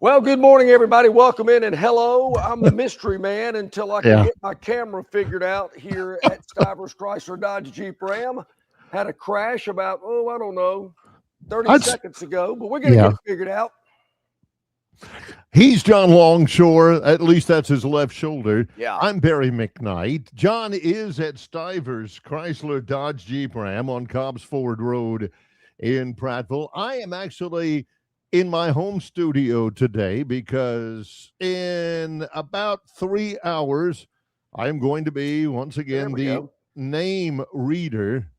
Well, good morning, everybody. Welcome in and hello. I'm the mystery man until I can get my camera figured out here at Stivers Chrysler Dodge Jeep Ram. Had a crash about, I don't know, 30 seconds ago, but we're going to get it figured out. He's John Longshore. At least that's his left shoulder. Yeah. I'm Barry McKnight. John is at Stivers Chrysler Dodge Jeep Ram on Cobbs Ford Road in Prattville. I am actually in my home studio today because in about 3 hours, I'm going to be once again the name reader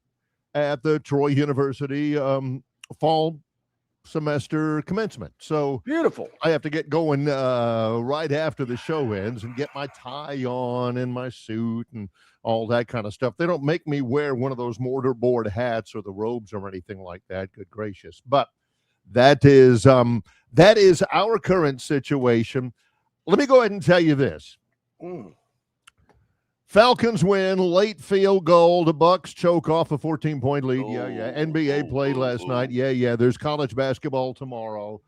at the Troy University fall semester commencement. So beautiful. I have to get going right after the show ends and get my tie on and my suit and all that kind of stuff. They don't make me wear one of those mortarboard hats or the robes or anything like that. Good gracious. But that is our current situation. Let me go ahead and tell you this. Falcons win, late field goal. The Bucks choke off a 14-point lead. NBA played last night. There's college basketball tomorrow.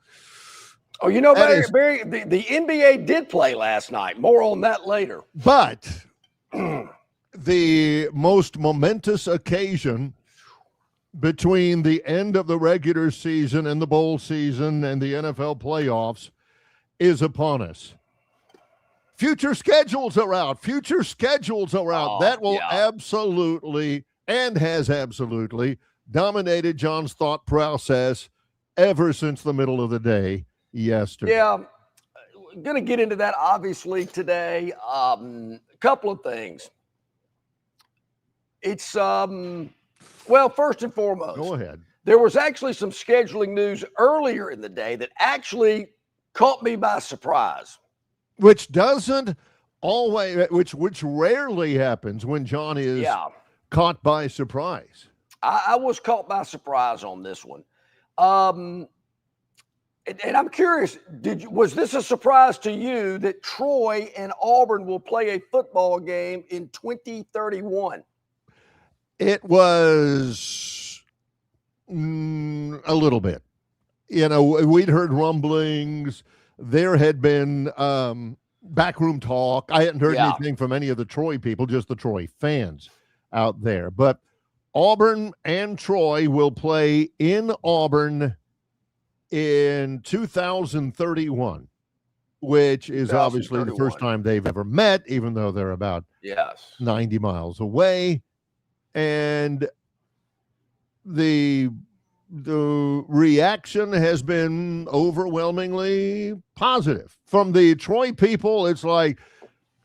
Oh, you know, Barry, the NBA did play last night. More on that later. But the most momentous occasion between the end of the regular season and the bowl season and the NFL playoffs is upon us. Future schedules are out. That will absolutely and has absolutely dominated John's thought process ever since the middle of the day yesterday. Yeah, I'm going to get into that obviously today. A couple of things. It's well, first and foremost, go ahead. There was actually some scheduling news earlier in the day that actually caught me by surprise. Which doesn't always, which rarely happens when John is caught by surprise. I was caught by surprise on this one. And I'm curious, was this a surprise to you that Troy and Auburn will play a football game in 2031? It was a little bit. You know, we'd heard rumblings. There had been backroom talk. I hadn't heard anything from any of the Troy people, just the Troy fans out there. But Auburn and Troy will play in Auburn in 2031, which is obviously the first time they've ever met, even though they're about 90 miles away. And the reaction has been overwhelmingly positive. From the Troy people, it's like,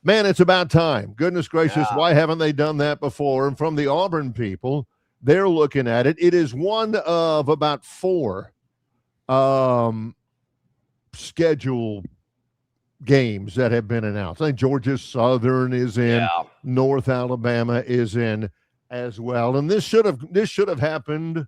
man, it's about time. Goodness gracious, why haven't they done that before? And from the Auburn people, they're looking at it. It is one of about 4 scheduled games that have been announced. I think Georgia Southern is in, North Alabama is in as well. And this should have happened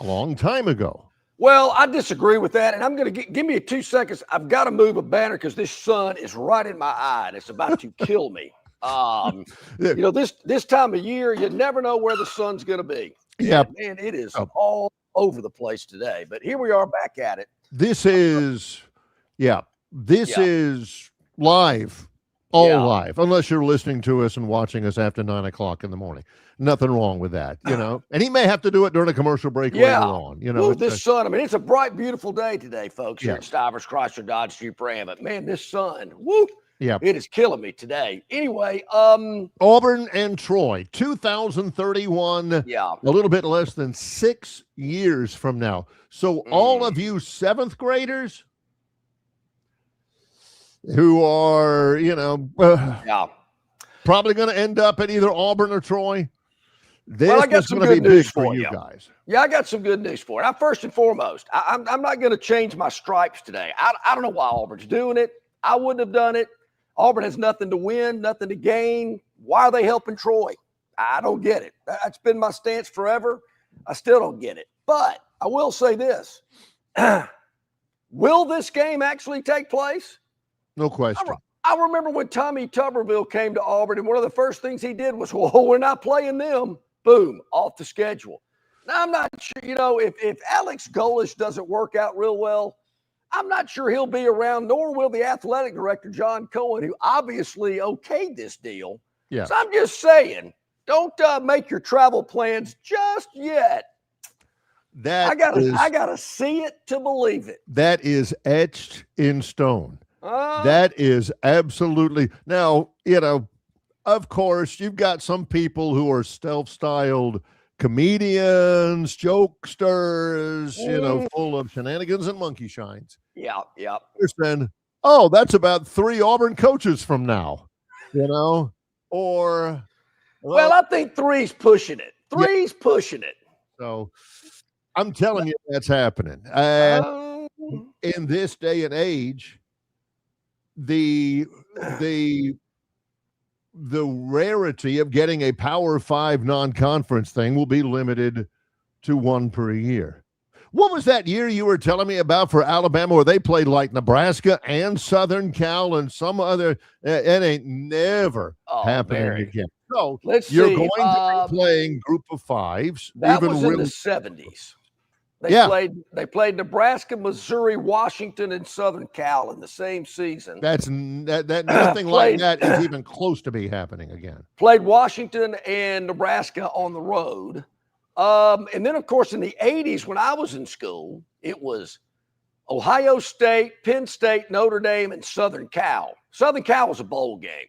a long time ago. Well, I disagree with that, and I'm going to give me 2 seconds. I've got to move a banner because this sun is right in my eye, and it's about to kill me. You know, this time of year, you never know where the sun's going to be. Yeah, man, it is all over the place today. But here we are back at it. This is live. Live, unless you're listening to us and watching us after 9 o'clock in the morning. Nothing wrong with that, you know. And he may have to do it during a commercial break later on. You know, this sun. I mean, it's a bright, beautiful day today, folks. Here at Stivers Chrysler Dodge Jeep Ram. But man, this sun, it is killing me today. Anyway, Auburn and Troy, 2031. Yeah, a little bit less than 6 years from now. So all of you 7th graders who are, probably going to end up at either Auburn or Troy. This I got is going to be big for you guys. Yeah, I got some good news for it. First and foremost, I'm not going to change my stripes today. I don't know why Auburn's doing it. I wouldn't have done it. Auburn has nothing to win, nothing to gain. Why are they helping Troy? I don't get it. That's been my stance forever. I still don't get it. But I will say this. Will this game actually take place? No question. I remember when Tommy Tuberville came to Auburn, and one of the first things he did was, we're not playing them. Boom, off the schedule. Now, I'm not sure, if Alex Golesh doesn't work out real well, I'm not sure he'll be around, nor will the athletic director, John Cohen, who obviously okayed this deal. Yeah. So I'm just saying, don't make your travel plans just yet. I gotta see it to believe it. That is etched in stone. That is absolutely. Now, of course, you've got some people who are self-styled comedians, jokesters, full of shenanigans and monkey shines. Yeah. Then, oh, that's about 3 Auburn coaches from now, or. Well, I think 3's pushing it. 3's pushing it. So I'm telling you, that's happening. And in this day and age, the rarity of getting a Power 5 non-conference thing will be limited to 1 per year. What was that year you were telling me about for Alabama where they played like Nebraska and Southern Cal and some other? It ain't never happening again. So you're going to be playing group of 5s. That was in the 70s. They played Nebraska, Missouri, Washington, and Southern Cal in the same season. Nothing like that is even close to be happening again. Played Washington and Nebraska on the road. And then, of course, in the 80s when I was in school, it was Ohio State, Penn State, Notre Dame, and Southern Cal. Southern Cal was a bowl game.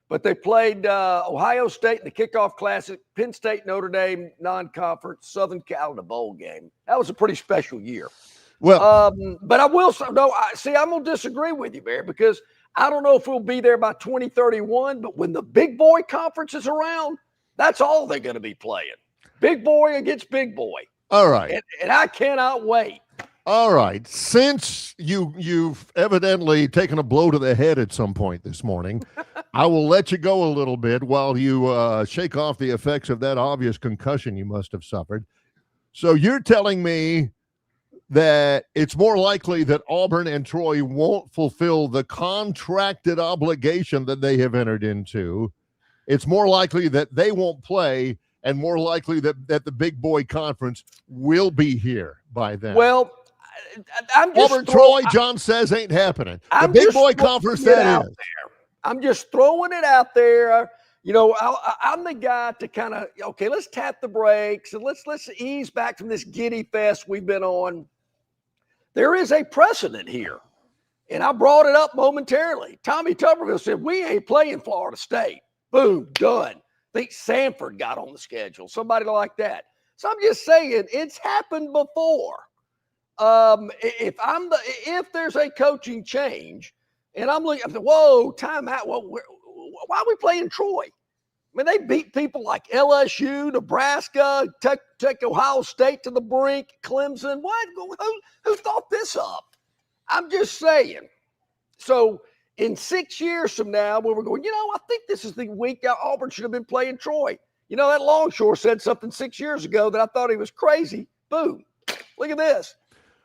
But they played Ohio State in the kickoff classic, Penn State, Notre Dame, non-conference, Southern Cal in a bowl game. That was a pretty special year. Well, but I will say, no, I'm going to disagree with you, Barry, because I don't know if we'll be there by 2031, but when the big boy conference is around, that's all they're going to be playing. Big boy against big boy. All right. And I cannot wait. All right. Since you've evidently taken a blow to the head at some point this morning, I will let you go a little bit while you shake off the effects of that obvious concussion you must have suffered. So you're telling me that it's more likely that Auburn and Troy won't fulfill the contracted obligation that they have entered into. It's more likely that they won't play and more likely that the big boy conference will be here by then. Well, I'm just Auburn, Troy, John says ain't happening. The big boy conference, that is. I'm just throwing it out there. I'm the guy to kind of, let's tap the brakes and let's ease back from this giddy fest we've been on. There is a precedent here, and I brought it up momentarily. Tommy Tuberville said, we ain't playing Florida State. Boom, done. I think Sanford got on the schedule, somebody like that. So I'm just saying it's happened before. If there's a coaching change, and I'm looking, I'm saying, whoa, time out. Well, why are we playing Troy? I mean, they beat people like LSU, Nebraska, take Ohio State to the brink, Clemson. What? Who thought this up? I'm just saying. So in 6 years from now, when we're going, I think this is the week Auburn should have been playing Troy. That Longshore said something 6 years ago that I thought he was crazy. Boom. Look at this.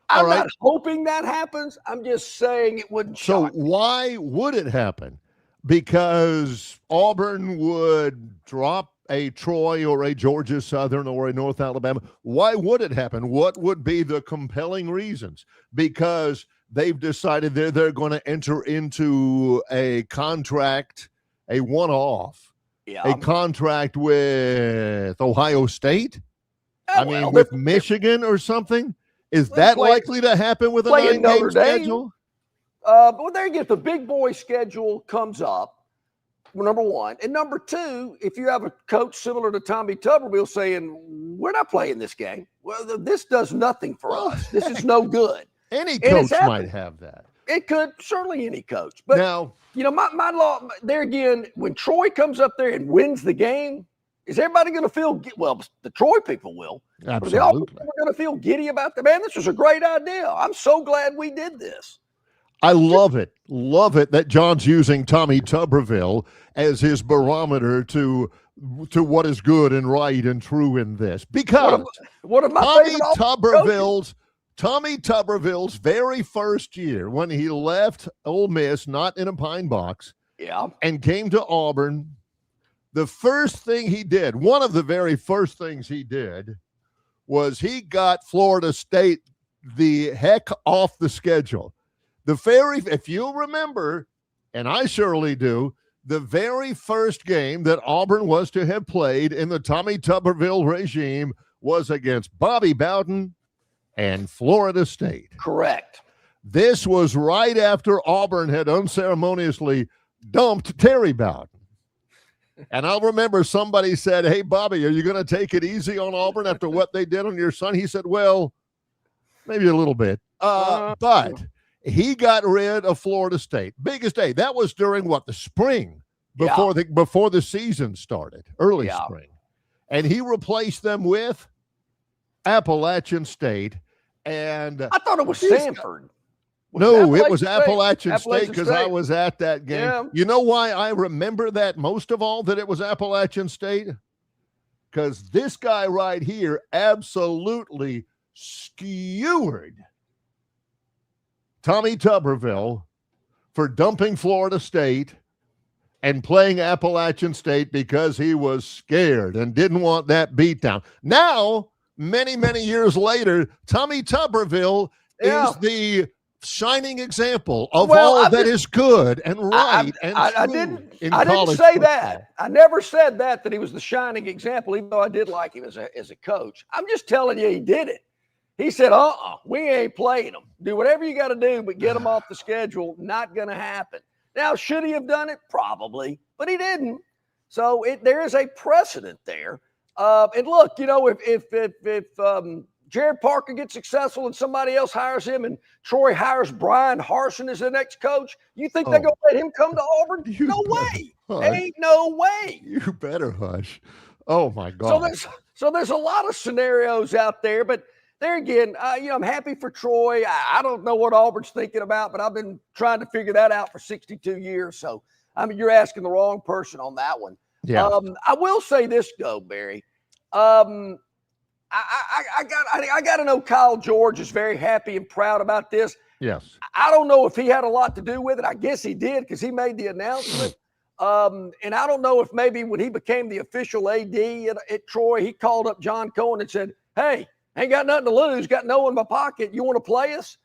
I'm not hoping that happens. I'm just saying it wouldn't shock me. So why would it happen? Because Auburn would drop a Troy or a Georgia Southern or a North Alabama. Why would it happen? What would be the compelling reasons? Because they've decided they're going to enter into a contract, a one-off, a contract with Ohio State? With Michigan or something? Is that likely to happen with a 9-game schedule? But there again, if the big boy schedule comes up, number one. And number two, if you have a coach similar to Tommy Tuberville saying, we're not playing this game. Well, this does nothing for us. This is no good. Any coach might have that. It could, certainly any coach. But, now, my law, there again, when Troy comes up there and wins the game, is everybody going to feel – well, the Troy people will. Absolutely. We're going to feel giddy about that. Man, this was a great idea. I'm so glad we did this. I love it. Love it that John's using Tommy Tuberville as his barometer to what is good and right and true in this. Because one of my Tommy Tuberville's very first year when he left Ole Miss, not in a pine box, and came to Auburn, the first thing he did, one of the very first things he did, was he got Florida State the heck off the schedule. If you remember, and I surely do, the very first game that Auburn was to have played in the Tommy Tuberville regime was against Bobby Bowden and Florida State. Correct. This was right after Auburn had unceremoniously dumped Terry Bowden. And I remember somebody said, "Hey, Bobby, are you going to take it easy on Auburn after what they did on your son?" He said, "Well, maybe a little bit." But he got rid of Florida State. Biggest day. That was during the spring before the season started, early spring. And he replaced them with Appalachian State. And I thought it was Sanford. It was Appalachian State because I was at that game. Yeah. You know why I remember that most of all, that it was Appalachian State? Because this guy right here absolutely skewered Tommy Tuberville for dumping Florida State and playing Appalachian State because he was scared and didn't want that beatdown. Now, many, many years later, Tommy Tuberville is the shining example of all that is good and right and true. I didn't say that. I never said that he was the shining example, even though I did like him as a coach. I'm just telling you he did it. He said, we ain't playing them. Do whatever you got to do, but get them off the schedule. Not going to happen. Now, should he have done it? Probably, but he didn't. So there is a precedent there. And look, if Jared Parker gets successful and somebody else hires him and Troy hires Brian Harsin as the next coach, you think they're going to let him come to Auburn? No way. Ain't no way. You better hush. Oh, my God. So there's a lot of scenarios out there, but there again, I'm happy for Troy. I don't know what Auburn's thinking about, but I've been trying to figure that out for 62 years. So, you're asking the wrong person on that one. Yeah. I will say this, though, Barry. I got to know Kyle George is very happy and proud about this. Yes. I don't know if he had a lot to do with it. I guess he did because he made the announcement. And I don't know if maybe when he became the official AD at Troy, he called up John Cohen and said, "Hey, ain't got nothing to lose, got no in my pocket. You want to play us?"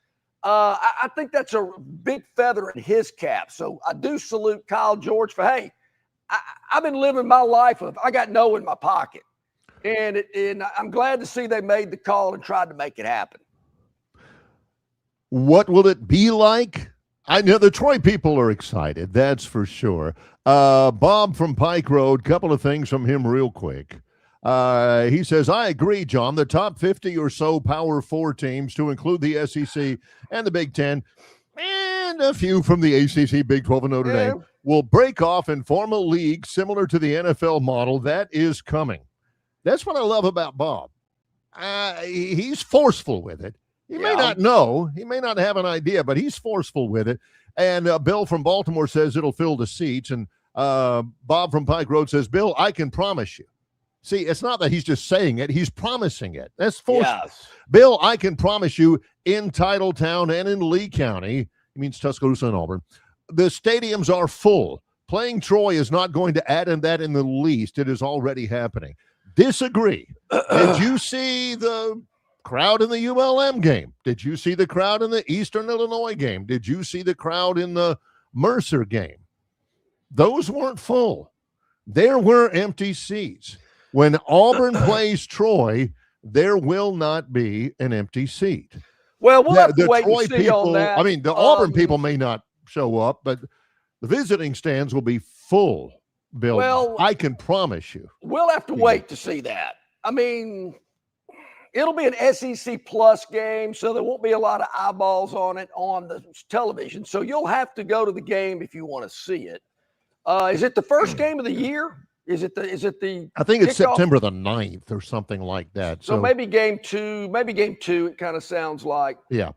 I think that's a big feather in his cap. So I do salute Kyle George for, hey, I've been living my life of I got no in my pocket. And I'm glad to see they made the call and tried to make it happen. What will it be like? I know the Troy people are excited, that's for sure. Bob from Pike Road, couple of things from him real quick. He says, "I agree, John. The top 50 or so Power 4 teams, to include the SEC and the Big Ten, and a few from the ACC, Big 12, and Notre Dame, will break off and form a league similar to the NFL model. That is coming." That's what I love about Bob. He's forceful with it. He may not know. He may not have an idea, but he's forceful with it. And Bill from Baltimore says it'll fill the seats. And Bob from Pike Road says, "Bill, I can promise you." See, it's not that he's just saying it. He's promising it. That's forceful. Yes. "Bill, I can promise you in Titletown and in Lee County," he means Tuscaloosa and Auburn, "the stadiums are full. Playing Troy is not going to add in that in the least. It is already happening." Disagree. Did you see the crowd in the ULM game? Did you see the crowd in the Eastern Illinois game? Did you see the crowd in the Mercer game? Those weren't full. There were empty seats. When Auburn plays Troy, there will not be an empty seat. Well, we'll have to wait Troy and see people, on that. I mean, the Auburn people may not show up, but the visiting stands will be full, Bill. Well, I can promise you. We'll have to wait to see that. I mean, it'll be an SEC Plus game, so there won't be a lot of eyeballs on it on the television. So you'll have to go to the game if you want to see it. Is it the first game of the year? Is it the I think it's kickoff? September the 9th or something like that. So maybe game two, it kind of sounds like. Yeah.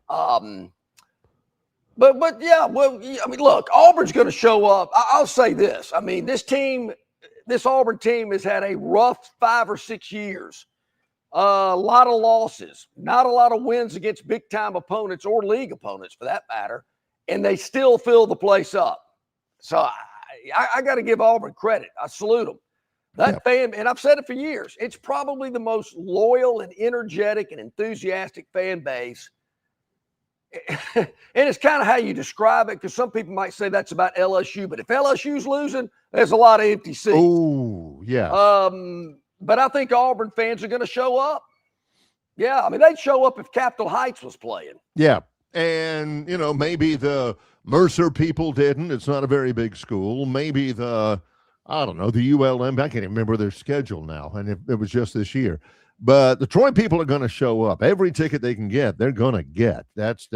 But yeah, well, I mean, look, Auburn's going to show up. I'll say this. I mean, this Auburn team has had a rough 5 or 6 years. A lot of losses, not a lot of wins against big-time opponents or league opponents for that matter, and they still fill the place up. So I got to give Auburn credit. I salute them. That fan, and I've said it for years, it's probably the most loyal and energetic and enthusiastic fan base and it's kind of how you describe it, because some people might say that's about LSU, but if LSU's losing, there's a lot of empty seats. Oh, yeah. But I think Auburn fans are going to show up. Yeah, I mean, they'd show up if Capitol Heights was playing. Yeah, and, maybe the Mercer people didn't. It's not a very big school. Maybe the ULM, I can't even remember their schedule now, and it was just this year. But the Troy people are going to show up. Every ticket they can get, they're going to get. That's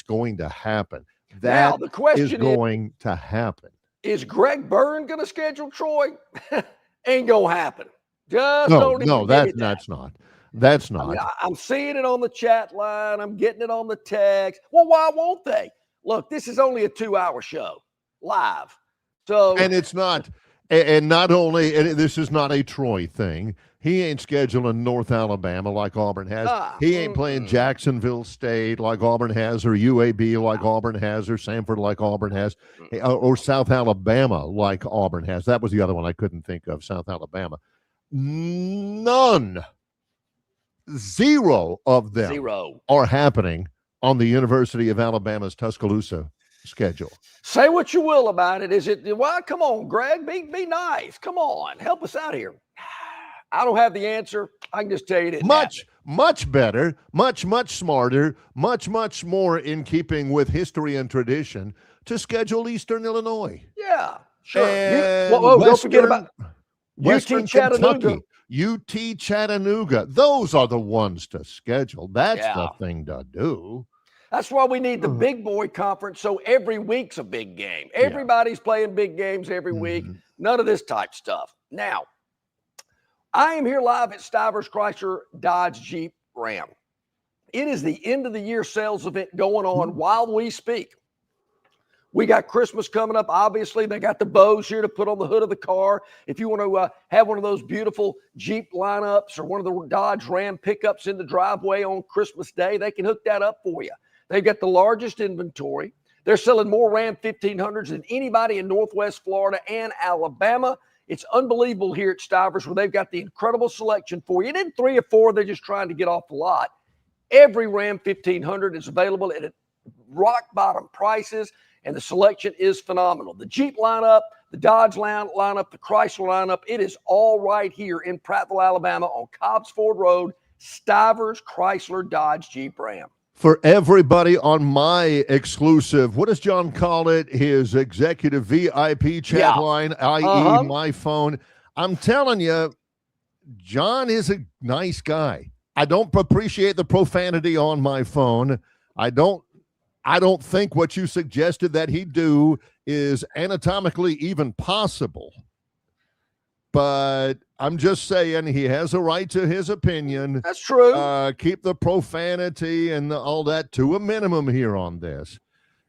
going to happen. Now, the question is going to happen. Is Greg Byrne going to schedule Troy? Ain't going to happen. That's not. That's not. I mean, I'm seeing it on the chat line. I'm getting it on the text. Well, why won't they? Look, this is only a 2-hour show live. So, and it's not, and not only, and this is not a Troy thing. He ain't scheduling North Alabama like Auburn has. He ain't playing Jacksonville State like Auburn has, or UAB like Auburn has, or Samford like Auburn has, or South Alabama like Auburn has. That was the other one I couldn't think of, South Alabama. None. Zero of them are happening on the University of Alabama's Tuscaloosa schedule. Say what you will about it. Is it, well, come on, Greg, be nice. Come on, help us out here. I don't have the answer. I can just tell you it. Much better, much smarter, much more in keeping with history and tradition to schedule Eastern Illinois. Yeah, sure. Don't forget about UT Chattanooga. Kentucky. UT Chattanooga. Those are the ones to schedule. That's the thing to do. That's why we need the big boy conference, so every week's a big game. Everybody's playing big games every week. None of this type stuff. Now, I am here live at Stivers Chrysler Dodge Jeep Ram. It is the end of the year sales event going on while we speak. We got Christmas coming up. Obviously, they got the bows here to put on the hood of the car. If you want to have one of those beautiful Jeep lineups or one of the Dodge Ram pickups in the driveway on Christmas Day, they can hook that up for you. They've got the largest inventory. They're selling more Ram 1500s than anybody in Northwest Florida and Alabama. It's unbelievable here at Stivers, where they've got the incredible selection for you. And in 3 or 4, they're just trying to get off the lot. Every Ram 1500 is available at rock bottom prices, and the selection is phenomenal. The Jeep lineup, the Dodge lineup, the Chrysler lineup, it is all right here in Prattville, Alabama on Cobbs Ford Road, Stivers Chrysler Dodge Jeep Ram. For everybody on my exclusive, what does John call it? His executive VIP chat line, i.e. my phone. I'm telling you, John is a nice guy. I don't appreciate the profanity on my phone. I don't think what you suggested that he do is anatomically even possible. But I'm just saying he has a right to his opinion. That's true. Keep the profanity and all that to a minimum here on this.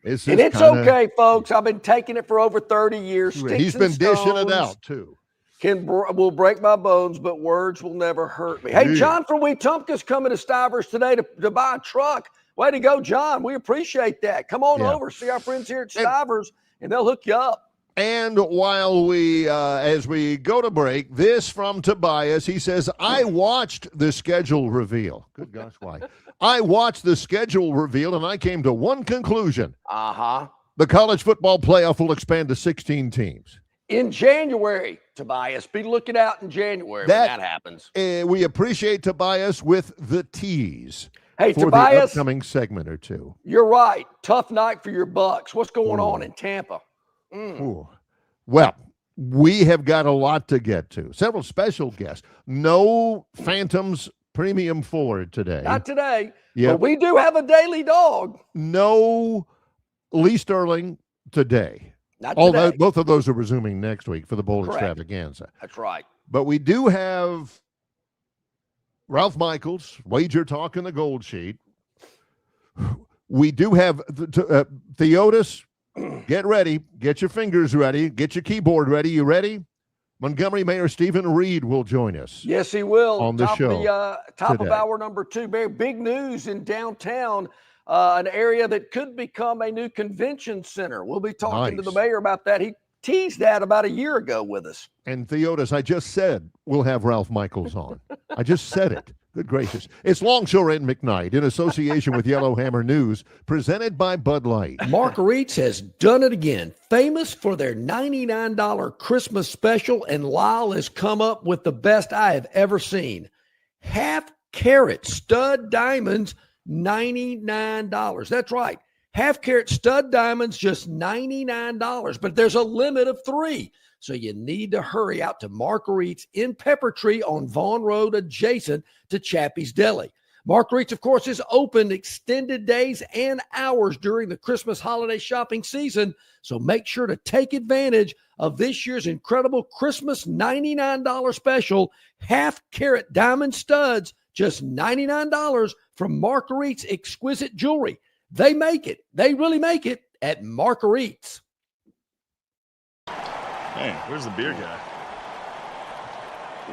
It's okay, folks. I've been taking it for over 30 years. He's been dishing it out, too. Will break my bones, but words will never hurt me. Hey, John from Wetumpka's coming to Stivers today to buy a truck. Way to go, John. We appreciate that. Come on over. See our friends here at Stivers, and they'll hook you up. And while as we go to break, this from Tobias, he says, I watched the schedule reveal. Good gosh, why? I watched the schedule reveal, and I came to one conclusion. The college football playoff will expand to 16 teams. In January, Tobias. Be looking out in January when that happens. We appreciate Tobias with the tease. Hey, for Tobias, the upcoming segment or two. You're right. Tough night for your Bucks. What's going on in Tampa? Well, we have got a lot to get to. Several special guests. No Phantoms Premium Ford today. Not today. But we do have a daily dog. No Lee Sterling today. Not today. Both of those are resuming next week for the Bowl Extravaganza. That's right. But we do have Ralph Michaels, Wager Talk in the Gold Sheet. We do have Theotis. Get ready. Get your fingers ready. Get your keyboard ready. You ready? Montgomery Mayor Stephen Reed will join us. Yes, he will. On the show. Top of hour number 2. Very big news in downtown, an area that could become a new convention center. We'll be talking to the mayor about that. He teased that about a year ago with us. And Theotis, I just said we'll have Ralph Michaels on. I just said it. Good gracious. It's Longshore and McKnight in association with Yellowhammer News, presented by Bud Light. Marguerite's has done it again. Famous for their $99 Christmas special, and Lyle has come up with the best I have ever seen. Half-carat stud diamonds, $99. That's right. Half-carat stud diamonds, just $99. But there's a limit of 3. So you need to hurry out to Marguerite's in Peppertree on Vaughn Road, adjacent to Chappie's Deli. Marguerite's, of course, is open extended days and hours during the Christmas holiday shopping season. So make sure to take advantage of this year's incredible Christmas $99 special, half-carat diamond studs, just $99 from Marguerite's exquisite jewelry. They make it. They really make it at Marguerite's. Hey, where's the beer guy?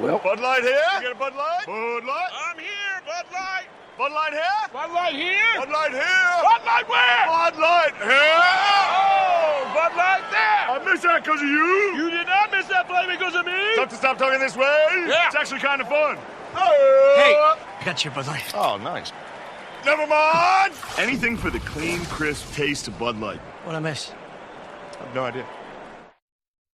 Well, Bud Light here? You get a Bud Light? Bud Light? I'm here, Bud Light. Bud Light here? Bud Light here? Bud Light here? Bud Light where? Bud Light here? Oh, Bud Light there. I missed that because of you. You did not miss that play because of me. Tough to stop talking this way? Yeah. It's actually kind of fun. Hey, I got your Bud Light. Oh, nice. Never mind. Anything for the clean, crisp taste of Bud Light. What'd I miss? I have no idea.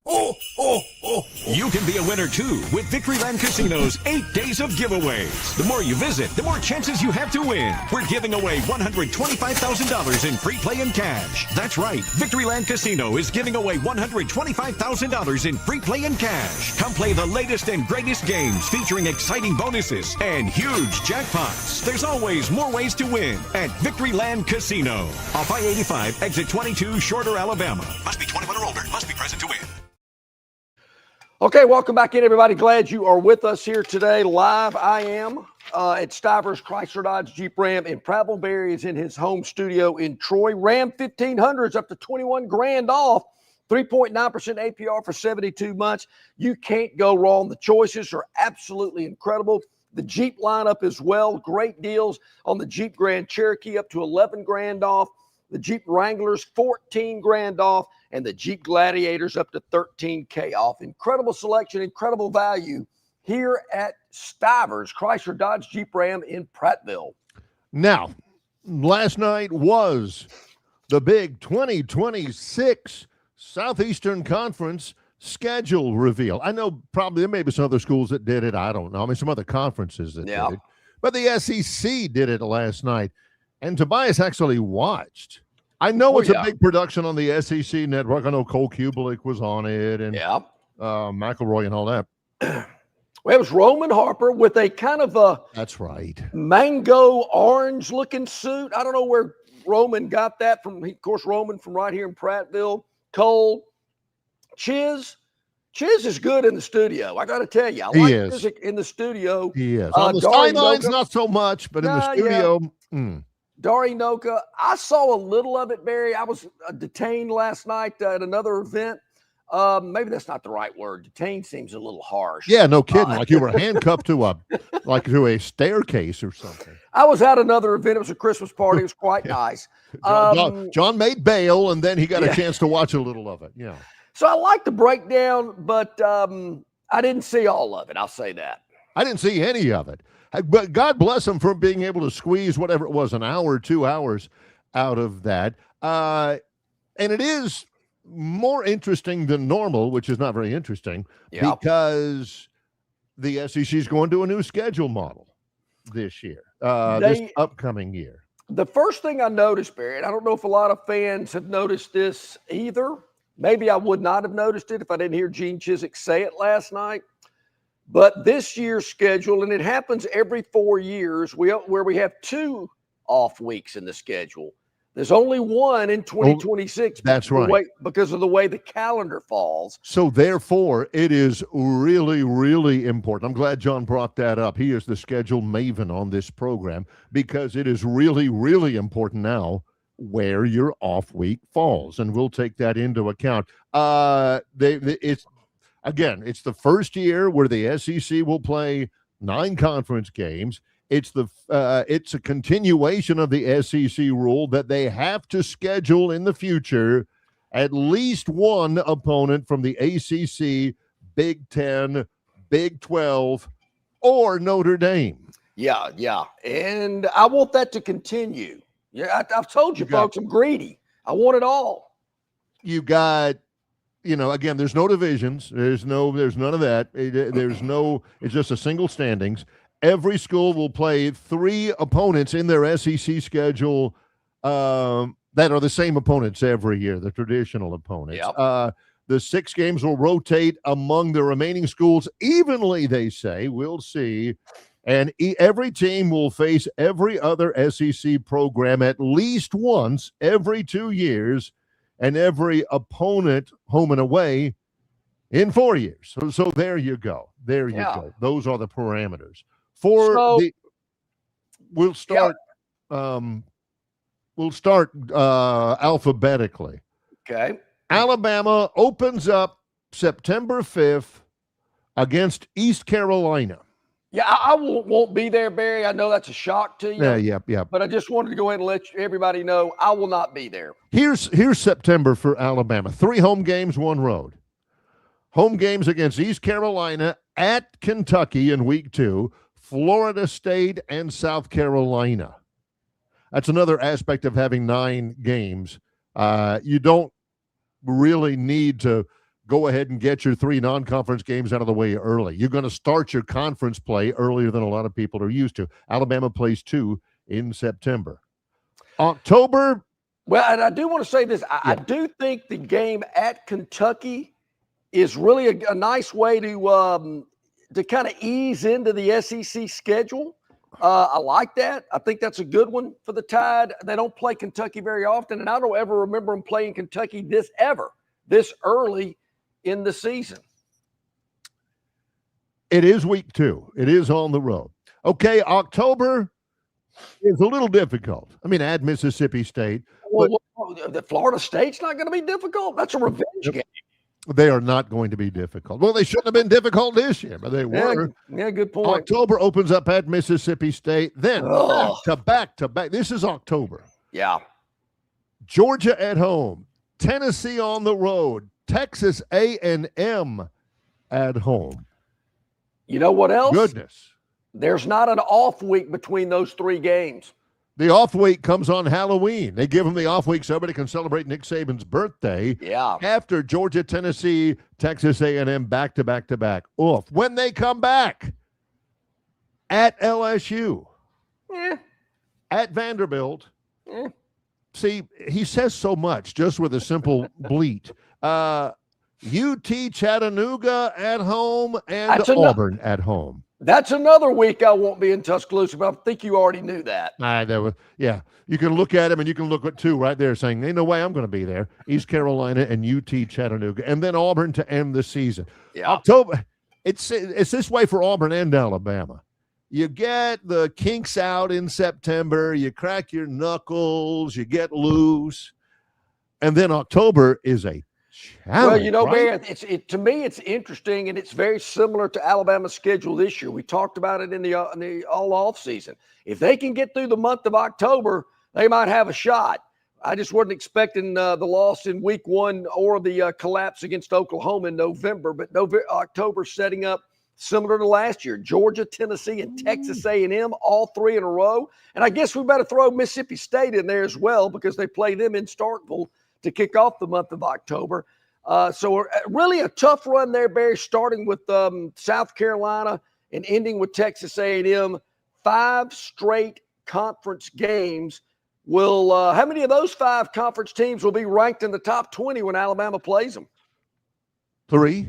You can be a winner too with Victoryland Casino's 8 days of giveaways. The more you visit, the more chances you have to win. We're giving away $125,000 in free play and cash. That's right. Victoryland Casino is giving away $125,000 in free play and cash. Come play the latest and greatest games featuring exciting bonuses and huge jackpots. There's always more ways to win at Victoryland Casino. Off I-85, exit 22, Shorter, Alabama. Must be 21 or older. Must be present to win. okay, welcome back in, everybody. Glad you are with us here today. Live, I am at Stivers Chrysler Dodge Jeep Ram, and Prattville Barry is in his home studio in Troy. Ram 1500s up to 21 grand off, 3.9% APR for 72 months. You can't go wrong. The choices are absolutely incredible. The Jeep lineup as well. Great deals on the Jeep Grand Cherokee up to 11 grand off. The Jeep Wranglers 14 grand off, and the Jeep Gladiators up to 13K off. Incredible selection, incredible value here at Stivers Chrysler Dodge Jeep Ram in Prattville. Now, last night was the big 2026 Southeastern Conference schedule reveal. I know probably there may be some other schools that did it. I don't know. I mean, some other conferences that did it. But the SEC did it last night. And Tobias actually watched. I know it's a big production on the SEC network. I know Cole Kubelik was on it, and McElroy and all that. Well, it was Roman Harper with a kind of a that's right mango orange looking suit. I don't know where Roman got that from. Of course, Roman from right here in Prattville. Cole, Chiz is good in the studio. I got to tell you, I like music in the studio. He is. On the sidelines, not so much, but in the studio. Dari Noka, I saw a little of it, Barry. I was detained last night at another event. Maybe that's not the right word. Detained seems a little harsh. Yeah, no kidding. Like you were handcuffed to a staircase or something. I was at another event. It was a Christmas party. It was quite nice. John made bail, and then he got a chance to watch a little of it. Yeah. So I like the breakdown, but I didn't see all of it. I'll say that. I didn't see any of it. But God bless him for being able to squeeze whatever it was, an hour, 2 hours out of that. And it is more interesting than normal, which is not very interesting, because the SEC is going to a new schedule model this year, this upcoming year. The first thing I noticed, Barry, and I don't know if a lot of fans have noticed this either. Maybe I would not have noticed it if I didn't hear Gene Chizik say it last night. But this year's schedule, and it happens every 4 years, where we have 2 off weeks in the schedule. There's only one in 2026. That's right. Because of the way the calendar falls. So therefore, it is really, really important. I'm glad John brought that up. He is the schedule maven on this program, because it is really, really important now where your off week falls, and we'll take that into account. It's the first year where the SEC will play 9 conference games. It's a continuation of the SEC rule that they have to schedule in the future at least one opponent from the ACC, Big Ten, Big 12, or Notre Dame. Yeah, yeah. And I want that to continue. Yeah, I've told you, folks, I'm greedy. I want it all. You got, again, there's no divisions. There's none of that. It's just a single standings. Every school will play 3 opponents in their SEC schedule that are the same opponents every year, the traditional opponents. Yep. The 6 games will rotate among the remaining schools evenly, they say. We'll see. And every team will face every other SEC program at least once every 2 years, and every opponent home and away in 4 years. So there you go. There you go. Those are the parameters. We'll start alphabetically. Okay. Alabama opens up September 5th against East Carolina. Yeah, I won't be there, Barry. I know that's a shock to you. Yeah. But I just wanted to go ahead and let everybody know I will not be there. Here's September for Alabama. 3 home games, 1 road. Home games against East Carolina, at Kentucky in week 2, Florida State, and South Carolina. That's another aspect of having 9 games. You don't really need to go ahead and get your 3 non-conference games out of the way early. You're going to start your conference play earlier than a lot of people are used to. Alabama plays 2 in September. October. Well, and I do want to say this. I do think the game at Kentucky is really a nice way to kind of ease into the SEC schedule. I like that. I think that's a good one for the Tide. They don't play Kentucky very often, and I don't ever remember them playing Kentucky this early in the season. It is week 2. It is on the road. Okay, October is a little difficult. I mean, add Mississippi State. Well, the Florida State's not going to be difficult. That's a revenge game. They are not going to be difficult. Well, they shouldn't have been difficult this year, but they were. Yeah, good point. October opens up at Mississippi State. Then back to back. This is October. Yeah. Georgia at home. Tennessee on the road. Texas A&M at home. You know what else? Goodness. There's not an off week between those 3 games. The off week comes on Halloween. They give them the off week so everybody can celebrate Nick Saban's birthday. Yeah. After Georgia, Tennessee, Texas A&M back to back to back. Oof. When they come back, at LSU, at Vanderbilt. See, he says so much just with a simple bleat. UT Chattanooga at home and Auburn at home. That's another week I won't be in Tuscaloosa, but I think you already knew that. You can look at him and you can look at 2 right there saying, ain't no way I'm going to be there. East Carolina and UT Chattanooga. And then Auburn to end the season. Yeah. October, it's this way for Auburn and Alabama. You get the kinks out in September. You crack your knuckles. You get loose. And then October is a challenge. Well, right? Bear, to me, it's interesting, and it's very similar to Alabama's schedule this year. We talked about it in the all off season. If they can get through the month of October, they might have a shot. I just wasn't expecting the loss in week 1 or the collapse against Oklahoma in November, but October setting up similar to last year. Georgia, Tennessee, and Texas A&M, all 3 in a row. And I guess we better throw Mississippi State in there as well because they play them in Starkville to kick off the month of October. So really a tough run there, Barry, starting with South Carolina and ending with Texas A&M. 5 straight conference games. How many of those 5 conference teams will be ranked in the top 20 when Alabama plays them? 3.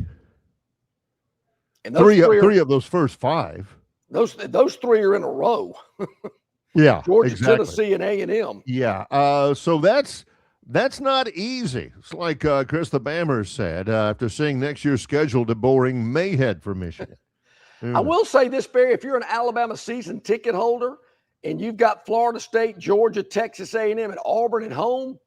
And three of those first 5. Those 3 are in a row. Yeah, Georgia, exactly. Tennessee, and A&M. Yeah, so that's not easy. It's like Chris the Bammer said, after seeing next year's schedule, the boring mayhead for Michigan. I will say this, Barry, if you're an Alabama season ticket holder and you've got Florida State, Georgia, Texas A&M, and Auburn at home,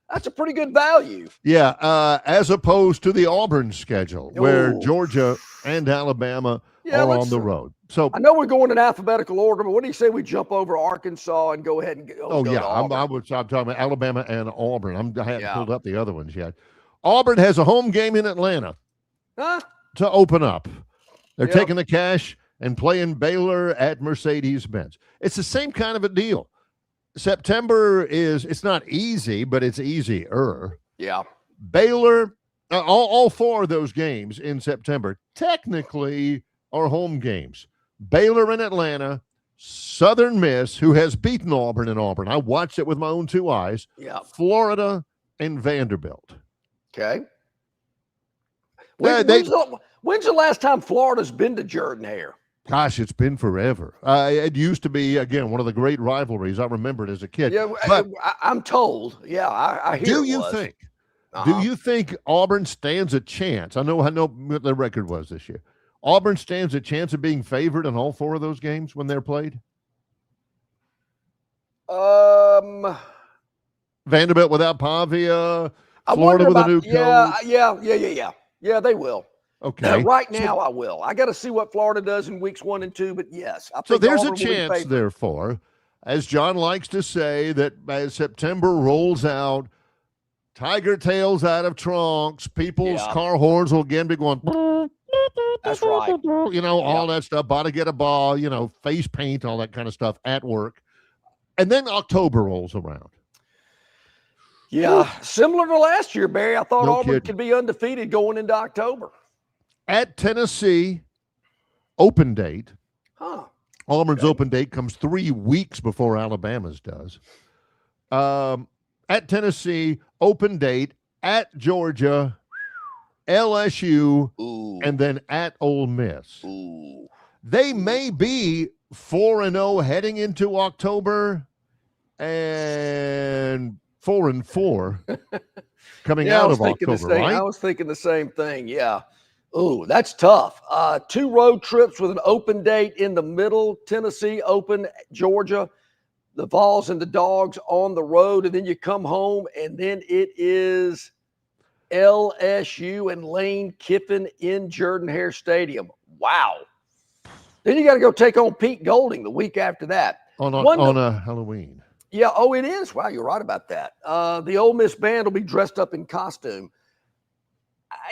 that's a pretty good value. Yeah, as opposed to the Auburn schedule, where Georgia and Alabama are on the road. So I know we're going in alphabetical order, but what do you say we jump over Arkansas and go ahead and go? I'm talking about Alabama and Auburn. I haven't pulled up the other ones yet. Auburn has a home game in Atlanta to open up. They're taking the cash and playing Baylor at Mercedes-Benz. It's the same kind of a deal. September it's not easy, but it's easier. Yeah. Baylor, all four of those games in September technically are home games. Baylor in Atlanta, Southern Miss, who has beaten Auburn in Auburn. I watched it with my own two eyes. Yeah. Florida and Vanderbilt. Okay. Yeah, When's the last time Florida's been to Jordan-Hare? Gosh, it's been forever. It used to be, again, one of the great rivalries. I remember it as a kid. Yeah, but I'm told. Yeah, I hear. Do you think Auburn stands a chance? I know what the record was this year. Auburn stands a chance of being favored in all four of those games when they're played? Vanderbilt without Pavia, Florida with a new coach. Yeah, they will. Okay. Right now, I will. I got to see what Florida does in weeks 1 and 2, but yes. I think so there's Auburn a chance, therefore, as John likes to say, that as September rolls out, tiger tails out of trunks, people's car horns will again be going. That's right. All that stuff, about to get a ball, face paint, all that kind of stuff at work. And then October rolls around. Yeah, similar to last year, Barry. I thought Auburn kidding. could be undefeated going into October. At Tennessee, open date. Huh. Auburn's open date comes 3 weeks before Alabama's does. At Tennessee, open date. At Georgia, LSU, and then at Ole Miss. Ooh. They may be 4-0 heading into October and 4-4 coming out of October, right? I was thinking the same thing, yeah. Ooh, that's tough. 2 road trips with an open date in the middle, Tennessee open, Georgia, the Vols and the Dogs on the road, and then you come home, and then it is LSU and Lane Kiffin in Jordan-Hare Stadium. Wow. Then you got to go take on Pete Golding the week after that. On a Halloween. Yeah, it is. Wow, you're right about that. The Ole Miss band will be dressed up in costume.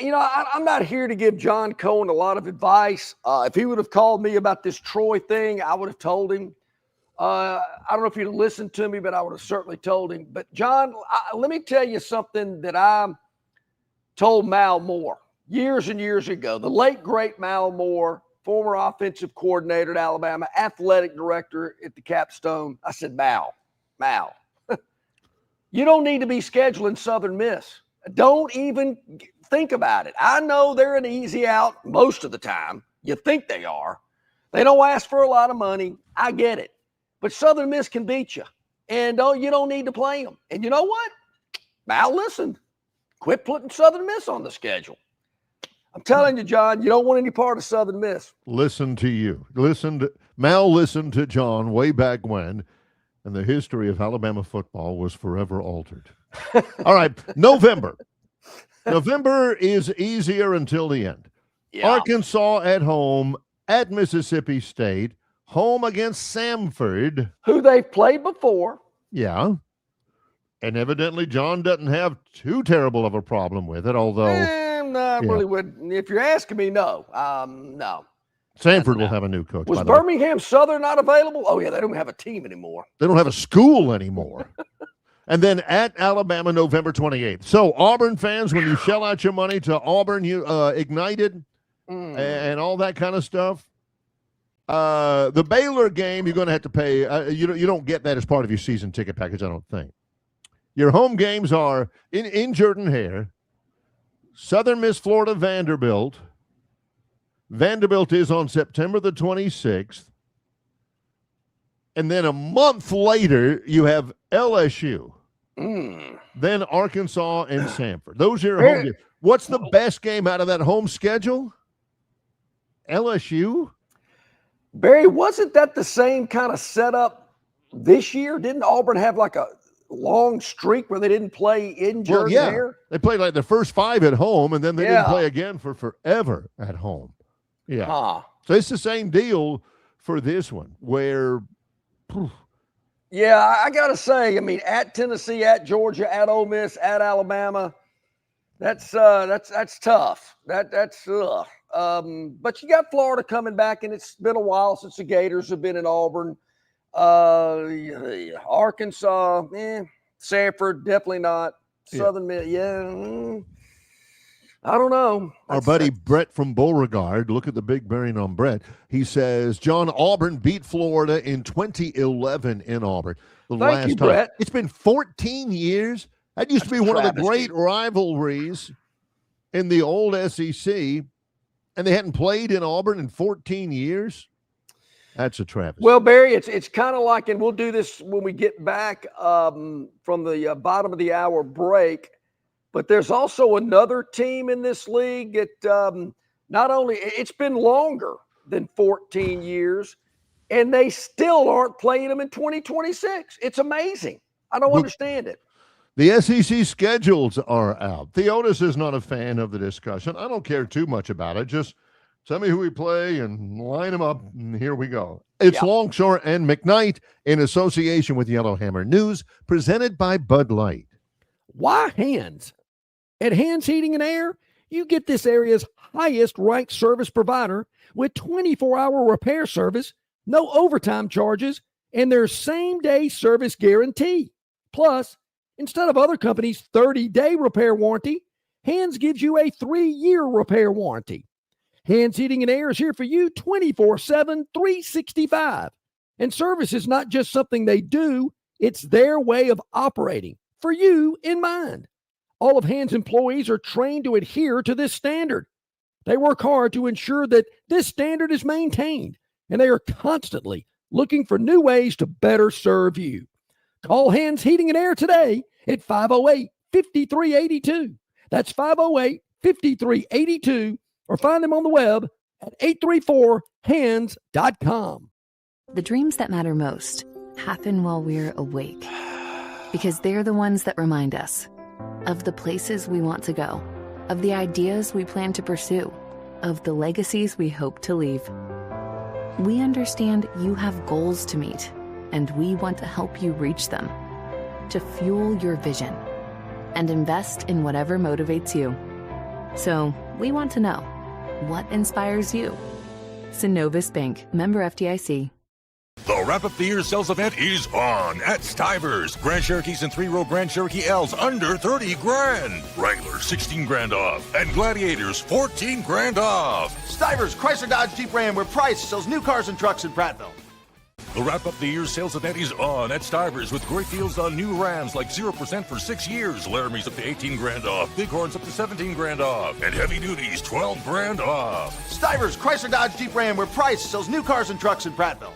I'm not here to give John Cohen a lot of advice. If he would have called me about this Troy thing, I would have told him. I don't know if he'd have listened to me, but I would have certainly told him. But, John, let me tell you something that I told Mal Moore years and years ago. The late, great Mal Moore, former offensive coordinator at Alabama, athletic director at the Capstone. I said, Mal, you don't need to be scheduling Southern Miss. Don't even think about it. I know they're an easy out most of the time. You think they are. They don't ask for a lot of money. I get it. But Southern Miss can beat you. And you don't need to play them. And you know what? Mal, listen. Quit putting Southern Miss on the schedule. I'm telling you, John, you don't want any part of Southern Miss. Listen to you. Mal listened to John way back when, and the history of Alabama football was forever altered. All right, November. November is easier until the end. Yeah. Arkansas at home, at Mississippi State, home against Samford. Who they've played before. Yeah. And evidently John doesn't have too terrible of a problem with it, although. Really would. If you're asking me, no. No. Samford will have a new coach. Was Birmingham Southern not available? Oh, yeah, they don't have a team anymore. They don't have a school anymore. And then at Alabama, November 28th. So, Auburn fans, when you shell out your money to Auburn Ignited and all that kind of stuff, the Baylor game, you're going to have to pay. You don't get that as part of your season ticket package, I don't think. Your home games are in Jordan-Hare, Southern Miss, Florida, Vanderbilt. Vanderbilt is on September the 26th. And then a month later, you have LSU. Then Arkansas and Samford. Those are your home games. What's the best game out of that home schedule? LSU? Barry, wasn't that the same kind of setup this year? Didn't Auburn have like a long streak where they didn't play in Jordan-Hare? Yeah. They played like the first 5 at home, and then they didn't play again for forever at home. Yeah. So it's the same deal for this one where yeah, I got to say, I mean, at Tennessee, at Georgia, at Ole Miss, at Alabama, that's tough. That's But you got Florida coming back, and it's been a while since the Gators have been in Auburn. Arkansas, Sanford, definitely not. Southern Miss, I don't know. Our buddy Brett from Beauregard, look at the big bearing on Brett. He says, John, Auburn beat Florida in 2011 in Auburn. Thank you, Brett. It's been 14 years. That used to be one of the great rivalries in the old SEC, and they hadn't played in Auburn in 14 years. That's a travesty. Well, Barry, it's kind of like, and we'll do this when we get back from the bottom of the hour break, but there's also another team in this league that not only, it's been longer than 14 years, and they still aren't playing them in 2026. It's amazing. I don't understand it. The SEC schedules are out. Theotis is not a fan of the discussion. I don't care too much about it. Just tell me who we play and line them up, and here we go. It's Longshore and McKnight in association with Yellowhammer News, presented by Bud Light. Why Hands? At Hands Heating and Air, you get this area's highest ranked service provider with 24-hour repair service, no overtime charges, and their same-day service guarantee. Plus, instead of other companies' 30-day repair warranty, Hands gives you a 3-year repair warranty. Hands Heating and Air is here for you 24/7, 365. And service is not just something they do, it's their way of operating, for you in mind. All of Hands employees are trained to adhere to this standard. They work hard to ensure that this standard is maintained, and they are constantly looking for new ways to better serve you. Call Hands Heating and Air today at 508-5382. That's 508-5382, or find them on the web at 834hands.com. The dreams that matter most happen while we're awake, because they're the ones that remind us of the places we want to go, of the ideas we plan to pursue, of the legacies we hope to leave. We understand you have goals to meet, and we want to help you reach them, to fuel your vision and invest in whatever motivates you. So we want to know, what inspires you? Synovus Bank, member FDIC. The Wrap Up the Year sales event is on at Stivers. Grand Cherokees and 3-row Grand Cherokee L's under 30 grand. Wrangler 16 grand off. And Gladiators 14 grand off. Stivers, Chrysler Dodge Jeep Ram, where Price sells new cars and trucks in Prattville. The Wrap Up the Year sales event is on at Stivers with great deals on new Rams like 0% for 6 years. Laramie's up to 18 grand off. Bighorns up to 17 grand off. And Heavy Duties 12 grand off. Stivers, Chrysler Dodge Jeep Ram, where Price sells new cars and trucks in Prattville.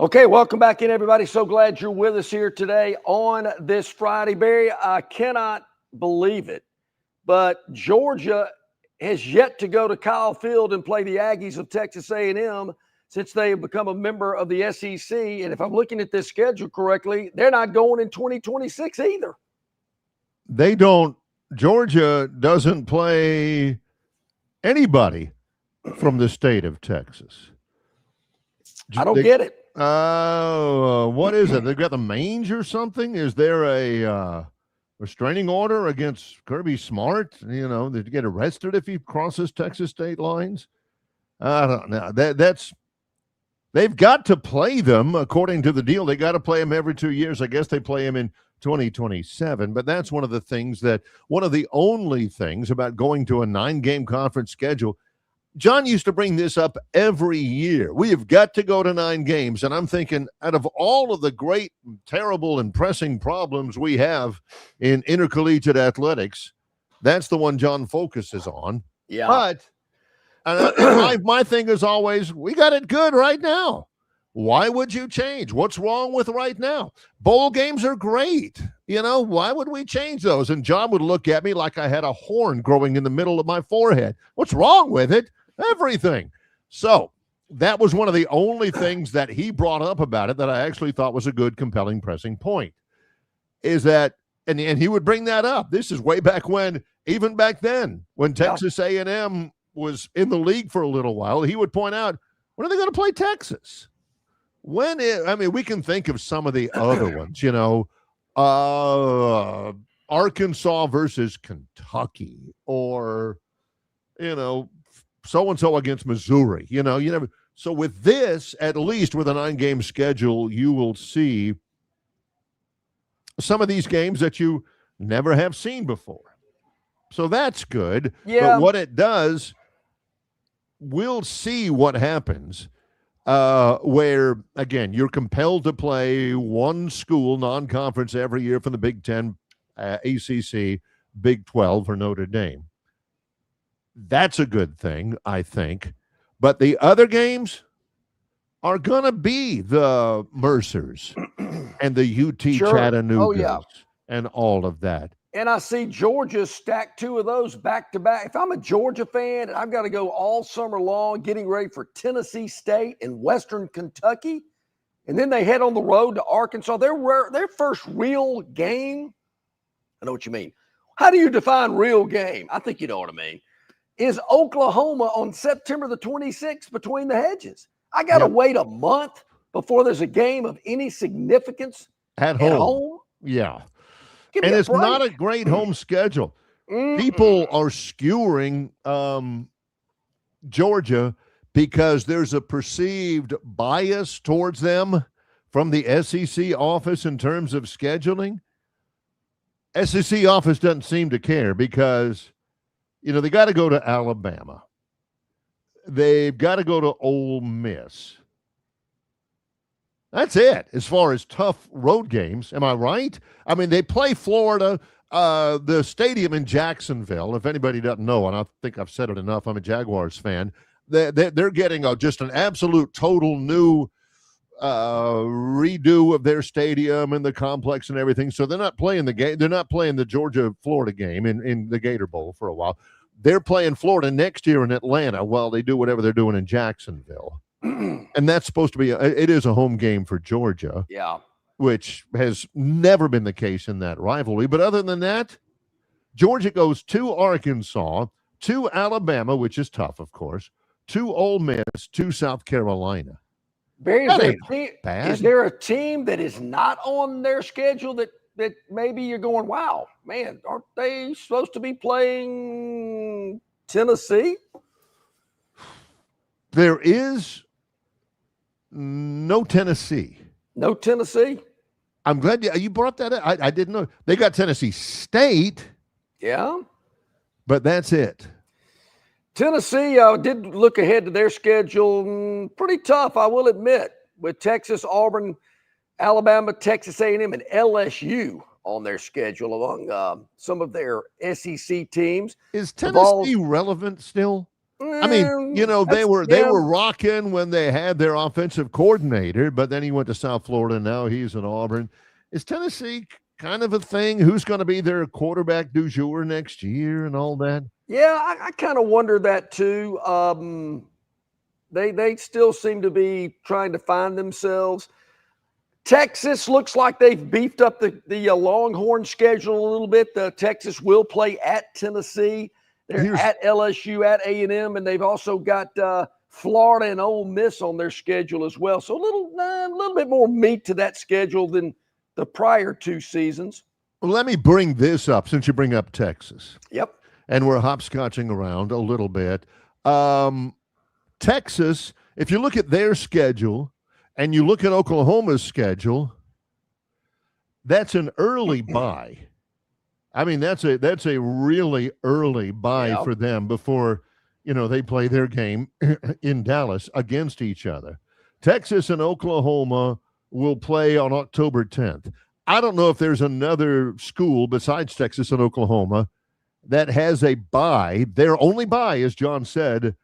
Okay, welcome back in, everybody. So glad you're with us here today on this Friday. Barry, I cannot believe it, but Georgia has yet to go to Kyle Field and play the Aggies of Texas A&M since they have become a member of the SEC. And if I'm looking at this schedule correctly, they're not going in 2026 either. They don't. Georgia doesn't play anybody from the state of Texas. I don't get it. What is it? They've got the mange or something? Is there a restraining order against Kirby Smart? You know, to get arrested if he crosses Texas state lines? I don't know. They've got to play them according to the deal. They got to play them every 2 years. I guess they play them in 2027. But that's one of the only things about going to a 9-game conference schedule. John used to bring this up every year. We have got to go to 9 games. And I'm thinking, out of all of the great, terrible, and pressing problems we have in intercollegiate athletics, that's the one John focuses on. Yeah. But my thing is always, we got it good right now. Why would you change? What's wrong with right now? Bowl games are great. You know, why would we change those? And John would look at me like I had a horn growing in the middle of my forehead. What's wrong with it? Everything. So that was one of the only things that he brought up about it that I actually thought was a good, compelling, pressing point. Is that, and he would bring that up. This is way back when, even back then, when Texas A&M was in the league for a little while, he would point out, when are they going to play Texas? We can think of some of the other ones, you know, Arkansas versus Kentucky, or so-and-so against Missouri. You never. So with this, at least with a 9-game schedule, you will see some of these games that you never have seen before. So that's good. Yeah. But what it does, we'll see what happens where, again, you're compelled to play one school non-conference every year from the Big Ten, ACC, Big 12 for Notre Dame. That's a good thing, I think. But the other games are going to be the Mercers and the UT Chattanoogas and all of that. And I see Georgia stack 2 of those back to back. If I'm a Georgia fan and I've got to go all summer long getting ready for Tennessee State and Western Kentucky, and then they head on the road to Arkansas, their first real game, I know what you mean. How do you define real game? I think you know what I mean. Is Oklahoma on September the 26th between the hedges. I got to wait a month before there's a game of any significance at home. Yeah. And it's not a great home schedule. People are skewing Georgia because there's a perceived bias towards them from the SEC office in terms of scheduling. SEC office doesn't seem to care because they got to go to Alabama. They've got to go to Ole Miss. That's it as far as tough road games. Am I right? I mean, they play Florida, the stadium in Jacksonville. If anybody doesn't know, and I think I've said it enough, I'm a Jaguars fan. They're getting just an absolute total new redo of their stadium and the complex and everything. So they're not playing the game. They're not playing the Georgia-Florida game in the Gator Bowl for a while. They're playing Florida next year in Atlanta while they do whatever they're doing in Jacksonville. And that's supposed to be it is a home game for Georgia. Yeah. Which has never been the case in that rivalry. But other than that, Georgia goes to Arkansas, to Alabama, which is tough, of course, to Ole Miss, to South Carolina. Barry, is there a team that is not on their schedule that maybe you're going, wow, man, aren't they supposed to be playing Tennessee? There is no Tennessee. No Tennessee? I'm glad you brought that up. I didn't know. They got Tennessee State. Yeah. But that's it. Tennessee did look ahead to their schedule. Pretty tough, I will admit, with Texas, Auburn, Alabama, Texas A&M, and LSU on their schedule among some of their SEC teams. Is Tennessee relevant still? I mean, they were rocking when they had their offensive coordinator, but then he went to South Florida. Now he's in Auburn. Is Tennessee kind of a thing? Who's going to be their quarterback du jour next year and all that? Yeah, I kind of wonder that too. They still seem to be trying to find themselves. Texas looks like they've beefed up the Longhorn schedule a little bit. Texas will play at Tennessee. They're at LSU, at A&M, and they've also got Florida and Ole Miss on their schedule as well. So a little bit more meat to that schedule than the prior 2 seasons. Well, let me bring this up since you bring up Texas. Yep. And we're hopscotching around a little bit. Texas, if you look at their schedule and you look at Oklahoma's schedule, that's an early bye. I mean, that's a really early bye for them before, they play their game in Dallas against each other. Texas and Oklahoma will play on October 10th. I don't know if there's another school besides Texas and Oklahoma that has a bye. Their only bye, as John said,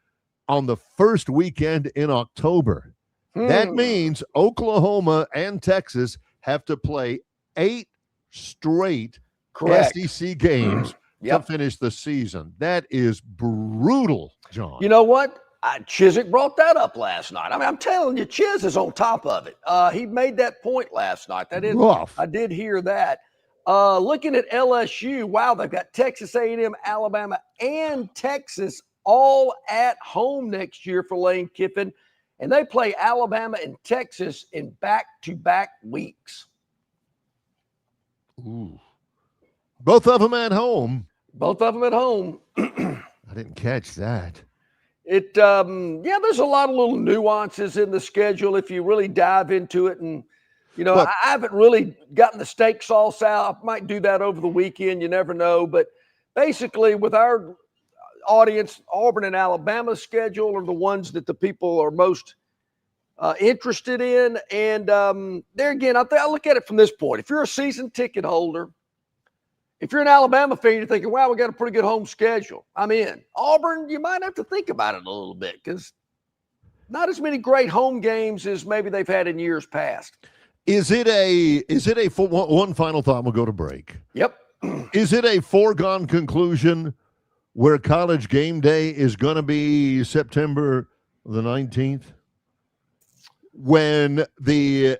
on the first weekend in October. That means Oklahoma and Texas have to play 8 straight SEC games to finish the season. That is brutal, John. You know what? Chizik brought that up last night. I mean, I'm telling you, Chiz is on top of it. He made that point last night. That is rough. I did hear that. Looking at LSU, wow, they've got Texas A&M, Alabama, and Texas all at home next year for Lane Kiffin, and they play Alabama and Texas in back-to-back weeks. Ooh. Both of them at home. Both of them at home. I didn't catch that. There's a lot of little nuances in the schedule if you really dive into it. And, I haven't really gotten the steak sauce out. I might do that over the weekend. You never know. But basically, with our audience, Auburn and Alabama's schedule are the ones that the people are most interested in. And there again, I look at it from this point. If you're a season ticket holder, if you're an Alabama fan, you're thinking, wow, we got a pretty good home schedule. I'm in. Auburn, you might have to think about it a little bit because not as many great home games as maybe they've had in years past. Is it a one final thought? We'll go to break. Yep. Is it a foregone conclusion where College Game Day is going to be September the 19th when the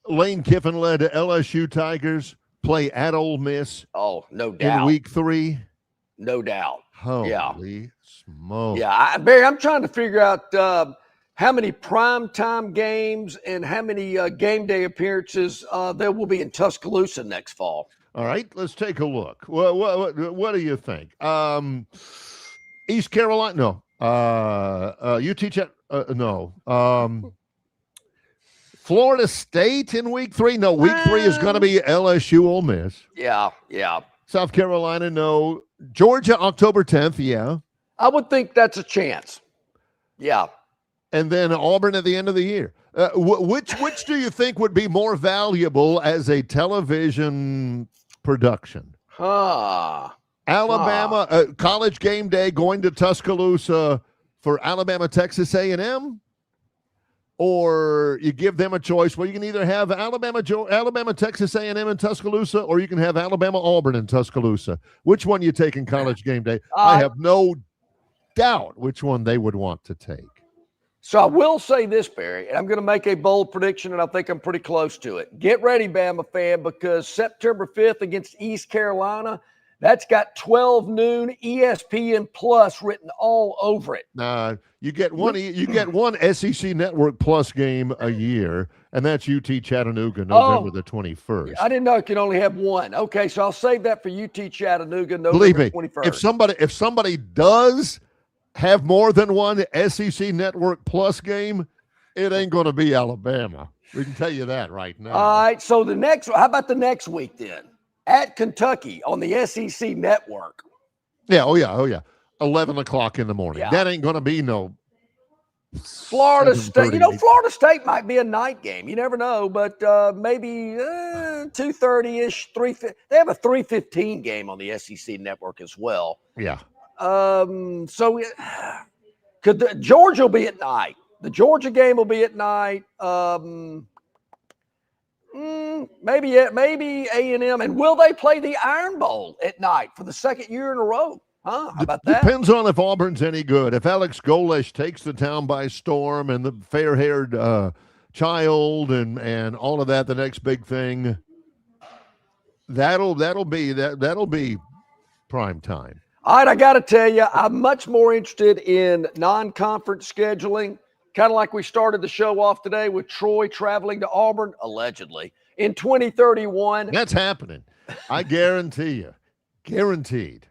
Lane Kiffin-led LSU Tigers play at Ole Miss? Oh, no doubt. In week 3? No doubt. Holy smoke. Yeah, Barry, I'm trying to figure out how many primetime games and how many game day appearances there will be in Tuscaloosa next fall. All right, let's take a look. What do you think? East Carolina? No. UT no. Florida State in week 3? No, week 3 is going to be LSU Ole Miss. Yeah. South Carolina, no. Georgia, October 10th, yeah. I would think that's a chance. Yeah. And then Auburn at the end of the year. Which do you think would be more valuable as a television production? Alabama, College Game Day going to Tuscaloosa for Alabama, Texas A&M? Or you give them a choice. Well, you can either have Alabama, Texas A&M in Tuscaloosa, or you can have Alabama, Auburn in Tuscaloosa. Which one you take in College Game Day? I have no doubt which one they would want to take. So I will say this, Barry, and I'm going to make a bold prediction, and I think I'm pretty close to it. Get ready, Bama fan, because September 5th against East Carolina, that's got 12 noon ESPN Plus written all over it. You get one SEC Network Plus game a year, and that's UT Chattanooga, November the 21st. I didn't know it could only have one. Okay, so I'll save that for UT Chattanooga, November 21st. If somebody does have more than one SEC Network Plus game, it ain't going to be Alabama. We can tell you that right now. All right, so how about the next week then? At Kentucky on the SEC Network. Yeah, oh yeah. 11 o'clock in the morning. Yeah. That ain't going to be no Florida State. Florida State might be a night game. You never know, but maybe 2:30-ish, 3. They have a 3:15 game on the SEC Network as well. Yeah. So Georgia will be at night. The Georgia game will be at night. Maybe A&M. And will they play the Iron Bowl at night for the second year in a row? How about that? Depends on if Auburn's any good. If Alex Golesh takes the town by storm and the fair-haired child and all of that, the next big thing, that'll be prime time. All right, I got to tell you, I'm much more interested in non-conference scheduling, kind of like we started the show off today with Troy traveling to Auburn, allegedly, in 2031. That's happening. I guarantee you. Guaranteed.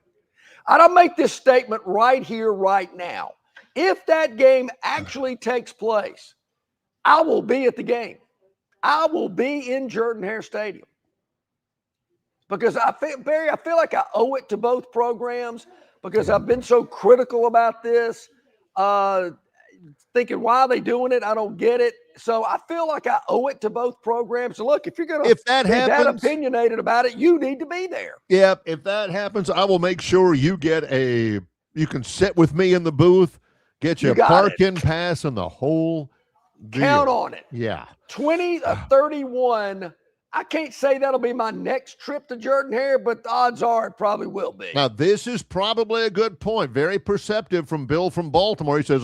I'll make this statement right here, right now. If that game actually takes place, I will be at the game. I will be in Jordan-Hare Stadium. Because I feel like I owe it to both programs because I've been so critical about this, thinking, why are they doing it? I don't get it. So I feel like I owe it to both programs. So look, if you're going to be that opinionated about it, you need to be there. Yeah, if that happens, I will make sure you can sit with me in the booth, get your parking pass and the whole deal. Count on it. Yeah. 2031. I can't say that'll be my next trip to Jordan-Hare, but the odds are it probably will be. Now, this is probably a good point. Very perceptive from Bill from Baltimore. He says,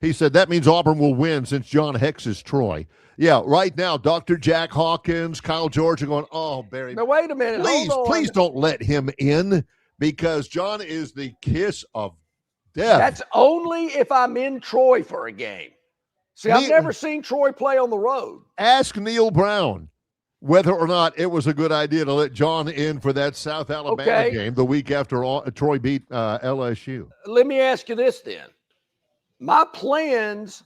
he said, that means Auburn will win since John Hex is Troy. Yeah, right now, Dr. Jack Hawkins, Kyle George are going, Barry. Now, wait a minute. Please don't let him in because John is the kiss of death. That's only if I'm in Troy for a game. See, I've never seen Troy play on the road. Ask Neil Brown. whether or not it was a good idea to let John in for that South Alabama game the week after Troy beat LSU. Let me ask you this then. My plans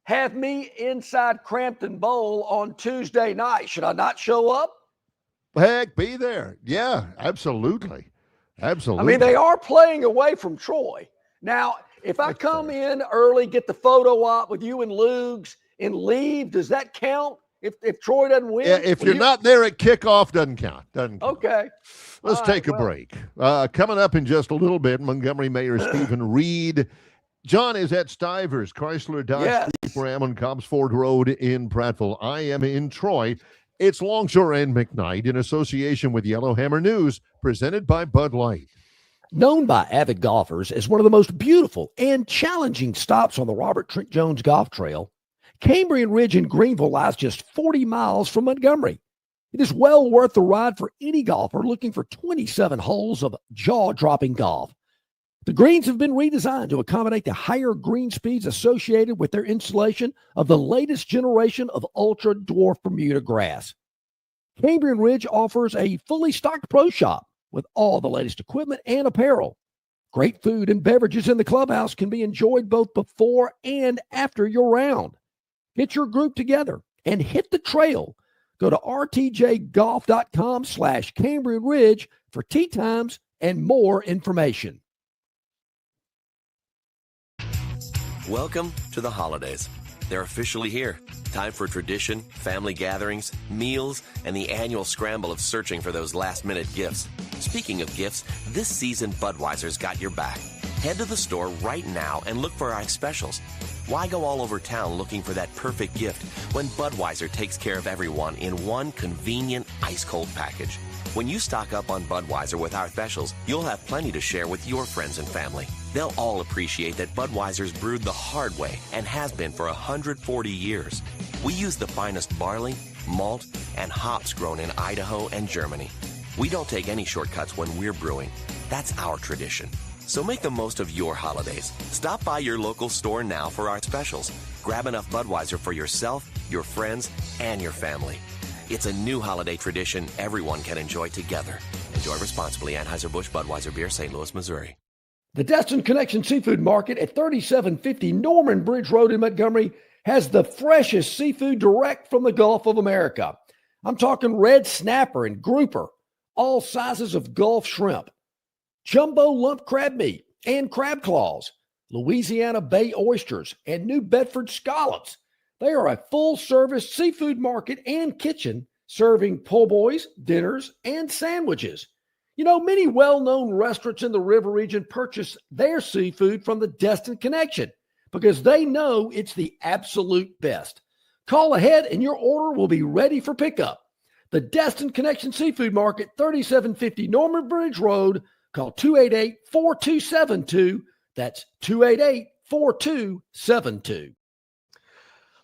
have me inside Crampton Bowl on Tuesday night. Should I not show up? Heck, be there. Yeah, absolutely. Absolutely. I mean, they are playing away from Troy. Now, if I come in early, get the photo op with you and Lugs, and leave, does that count? If Troy doesn't win? Yeah, if you're not there at kickoff, doesn't count. Doesn't count. Okay. Let's take a break. Coming up in just a little bit, Montgomery Mayor Stephen Reed. John is at Stivers, Chrysler Dodge Jeep Ram on Cobbs Ford Road in Prattville. I am in Troy. It's Longshore and McKnight in association with Yellowhammer News, presented by Bud Light. Known by avid golfers as one of the most beautiful and challenging stops on the Robert Trent Jones Golf Trail, Cambrian Ridge in Greenville lies just 40 miles from Montgomery. It is well worth the ride for any golfer looking for 27 holes of jaw-dropping golf. The greens have been redesigned to accommodate the higher green speeds associated with their installation of the latest generation of ultra-dwarf Bermuda grass. Cambrian Ridge offers a fully stocked pro shop with all the latest equipment and apparel. Great food and beverages in the clubhouse can be enjoyed both before and after your round. Get your group together and hit the trail. Go to rtjgolf.com/Cambrian Ridge for tee times and more information. Welcome to the holidays. They're officially here. Time for tradition, family gatherings, meals, and the annual scramble of searching for those last-minute gifts. Speaking of gifts, this season Budweiser's got your back. Head to the store right now and look for our specials. Why go all over town looking for that perfect gift when Budweiser takes care of everyone in one convenient ice-cold package? When you stock up on Budweiser with our specials, you'll have plenty to share with your friends and family. They'll all appreciate that Budweiser's brewed the hard way and has been for 140 years. We use the finest barley, malt, and hops grown in Idaho and Germany. We don't take any shortcuts when we're brewing. That's our tradition. So make the most of your holidays. Stop by your local store now for our specials. Grab enough Budweiser for yourself, your friends, and your family. It's a new holiday tradition everyone can enjoy together. Enjoy responsibly. Anheuser-Busch Budweiser Beer, St. Louis, Missouri. The Destin Connection Seafood Market at 3750 Norman Bridge Road in Montgomery has the freshest seafood direct from the Gulf of America. I'm talking red snapper and grouper, all sizes of Gulf shrimp, jumbo lump crab meat and crab claws, Louisiana Bay oysters, and New Bedford scallops. They are a full-service seafood market and kitchen serving po' boys, dinners, and sandwiches. You know, many well-known restaurants in the river region purchase their seafood from the Destin Connection because they know it's the absolute best. Call ahead and your order will be ready for pickup. The Destin Connection Seafood Market, 3750 Norman Bridge Road. Call 288-4272. That's 288-4272.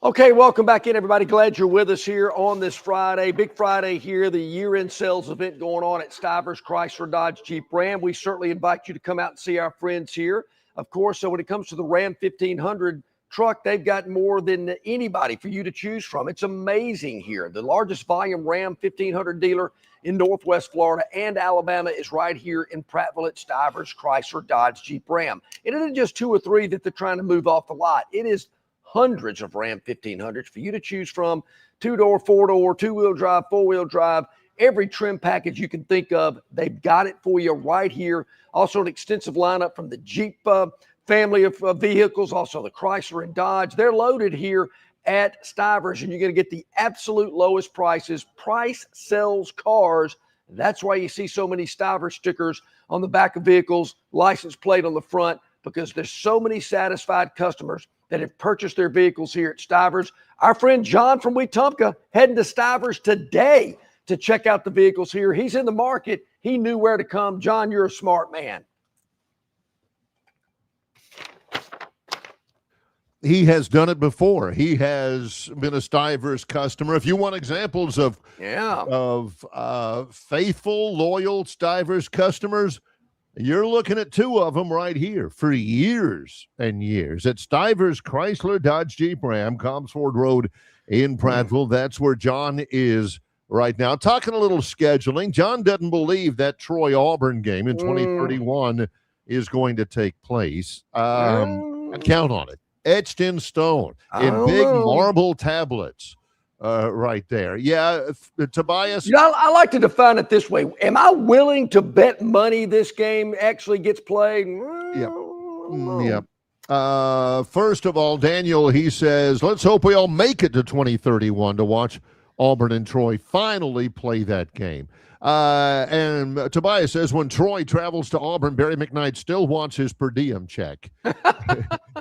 Okay, welcome back in, everybody. Glad you're with us here on this Friday. Big Friday here, the year-end sales event going on at Stivers, Chrysler, Dodge, Jeep, Ram. We certainly invite you to come out and see our friends here. Of course, so when it comes to the Ram 1500 truck, they've got more than anybody for you to choose from. It's amazing here. The largest volume Ram 1500 dealer in Northwest Florida and Alabama is right here in Prattville at Stivers, Chrysler, Dodge, Jeep, Ram. It isn't just two or three that they're trying to move off the lot. It is hundreds of Ram 1500s for you to choose from. Two-door, four-door, two-wheel drive, four-wheel drive, every trim package you can think of. They've got it for you right here. Also an extensive lineup from the Jeep family of vehicles, also the Chrysler and Dodge. They're loaded here at Stivers, and you're going to get the absolute lowest prices. Price sells cars. That's why you see so many Stivers stickers on the back of vehicles, license plate on the front, because there's so many satisfied customers that have purchased their vehicles here at Stivers. Our friend John from Wetumpka heading to Stivers today to check out the vehicles here. He's in the market. He knew where to come. John, you're a smart man. He has done it before. He has been a Stivers customer. If you want examples of faithful, loyal Stivers customers, you're looking at two of them right here for years and years at Stivers, Chrysler, Dodge, Jeep, Ram, Cobbs Ford Road in Prattville. That's where John is right now. Talking a little scheduling, John doesn't believe that Troy-Auburn game in 2031 is going to take place. And count on it. Etched in stone in big marble tablets right there. Yeah, Tobias. I like to define it this way. Am I willing to bet money this game actually gets played? Yep. First of all, Daniel, he says, let's hope we all make it to 2031 to watch Auburn and Troy finally play that game. And Tobias says, when Troy travels to Auburn, Barry McKnight still wants his per diem check.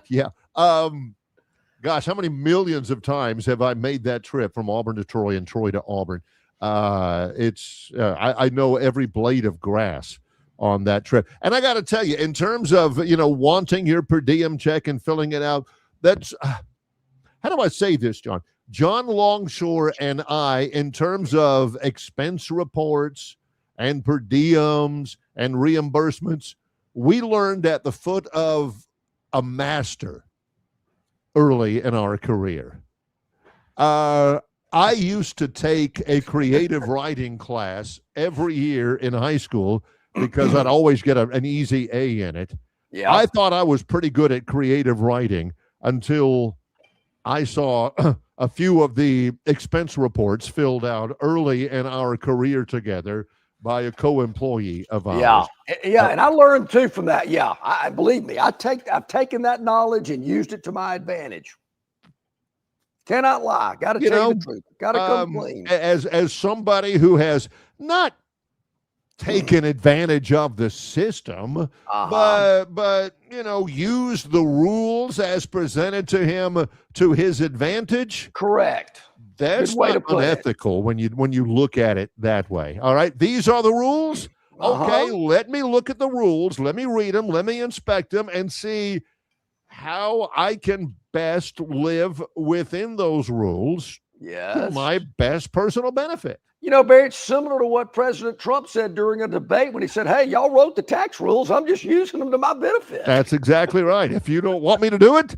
Yeah. Gosh, how many millions of times have I made that trip from Auburn to Troy and Troy to Auburn? I know every blade of grass on that trip. And I got to tell you, in terms of, wanting your per diem check and filling it out, that's, how do I say this, John? John Longshore and I, in terms of expense reports and per diems and reimbursements, we learned at the foot of a master early in our career. I used to take a creative writing class every year in high school because I'd always get an easy A in it. Yeah. I thought I was pretty good at creative writing until I saw a few of the expense reports filled out early in our career together by a co-employee of ours. Yeah, and I learned too from that. Yeah, I believe me, I've taken that knowledge and used it to my advantage. Cannot lie. Got to tell you the truth. Got to come clean. As somebody who has not taken advantage of the system, but used the rules as presented to him to his advantage. Correct. That's not unethical when you look at it that way. All right, these are the rules. Okay, let me look at the rules. Let me read them. Let me inspect them and see how I can best live within those rules. Yes. To my best personal benefit. Barry, it's similar to what President Trump said during a debate when he said, hey, y'all wrote the tax rules. I'm just using them to my benefit. That's exactly right. If you don't want me to do it,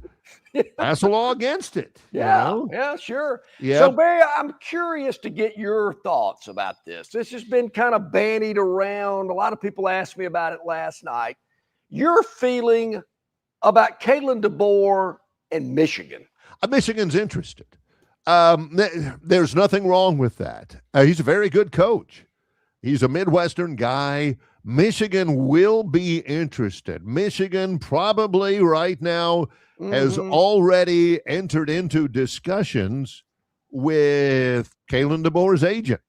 pass a law against it. Yeah, sure. Yeah. So, Barry, I'm curious to get your thoughts about this. This has been kind of bandied around. A lot of people asked me about it last night. Your feeling about Kalen DeBoer and Michigan. Michigan's interested. There's nothing wrong with that. He's a very good coach. He's a Midwestern guy. Michigan will be interested. Michigan probably right now has already entered into discussions with Kalen DeBoer's agent,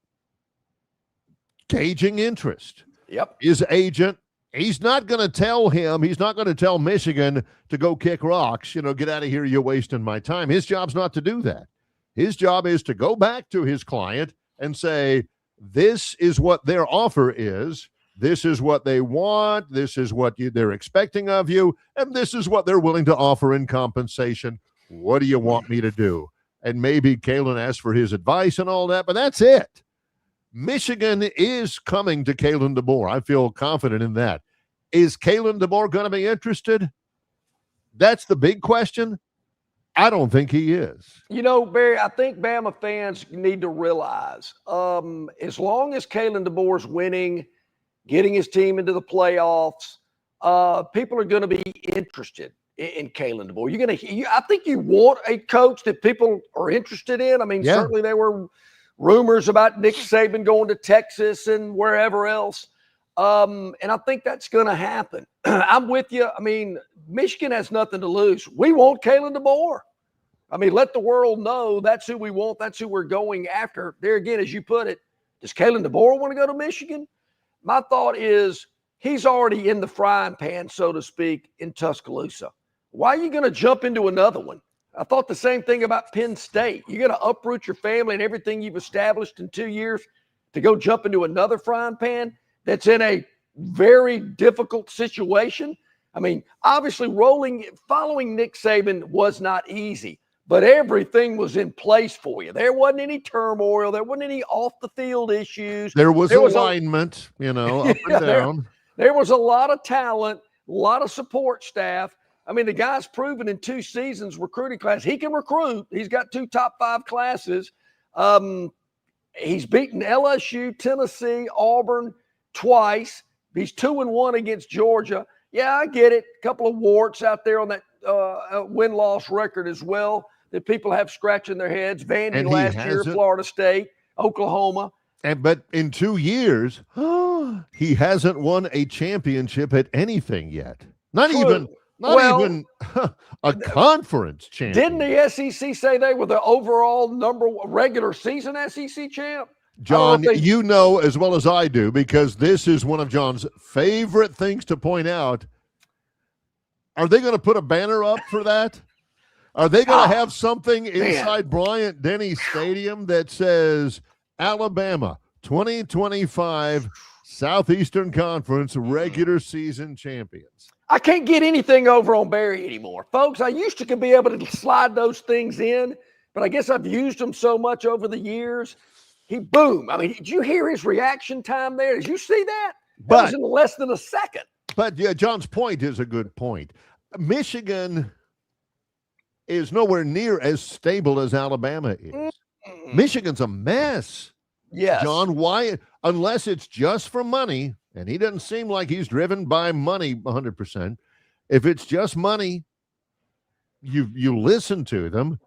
gauging interest. Yep. His agent, he's not going to tell Michigan to go kick rocks, get out of here, you're wasting my time. His job's not to do that. His job is to go back to his client and say, this is what their offer is. This is what they want. This is what they're expecting of you. And this is what they're willing to offer in compensation. What do you want me to do? And maybe Kalen asks for his advice and all that, but that's it. Michigan is coming to Kalen DeBoer. I feel confident in that. Is Kalen DeBoer going to be interested? That's the big question. I don't think he is. Barry, I think Bama fans need to realize as long as Kalen DeBoer's winning, getting his team into the playoffs, people are going to be interested in Kalen DeBoer. I think you want a coach that people are interested in. I mean, certainly there were rumors about Nick Saban going to Texas and wherever else. And I think that's going to happen. I'm with you. I mean, Michigan has nothing to lose. We want Kalen DeBoer. I mean, let the world know that's who we want. That's who we're going after. There again, as you put it, does Kalen DeBoer want to go to Michigan? My thought is he's already in the frying pan, so to speak, in Tuscaloosa. Why are you going to jump into another one? I thought the same thing about Penn State. You're going to uproot your family and everything you've established in 2 years to go jump into another frying pan that's in a very difficult situation. I mean, obviously following Nick Saban was not easy, but everything was in place for you. There wasn't any turmoil. There wasn't any off-the-field issues. There was alignment, up and down. There was a lot of talent, a lot of support staff. I mean, the guy's proven in 2 seasons recruiting class. He can recruit. He's got 2 top 5 classes. He's beaten LSU, Tennessee, Auburn twice. He's 2-1 against Georgia. Yeah, I get it. A couple of warts out there on that win-loss record as well that people have scratching their heads. Vandy last year, Florida State, Oklahoma. But in 2 years, he hasn't won a championship at anything yet. Not even a conference champion. Didn't the SEC say they were the overall number one regular season SEC champ? John, you know as well as I do, because this is one of John's favorite things to point out. Are they going to put a banner up for that? Are they going to have something inside Bryant-Denny Stadium that says Alabama 2025 Southeastern Conference regular season champions? I can't get anything over on Barry anymore. Folks, I used to be able to slide those things in, but I guess I've used them so much over the years. Boom. I mean, did you hear his reaction time there? Did you see that? That was in less than a second. But yeah, John's point is a good point. Michigan is nowhere near as stable as Alabama is. Michigan's a mess. Yes. John, why? Unless it's just for money, and he doesn't seem like he's driven by money 100%. If it's just money, you listen to them,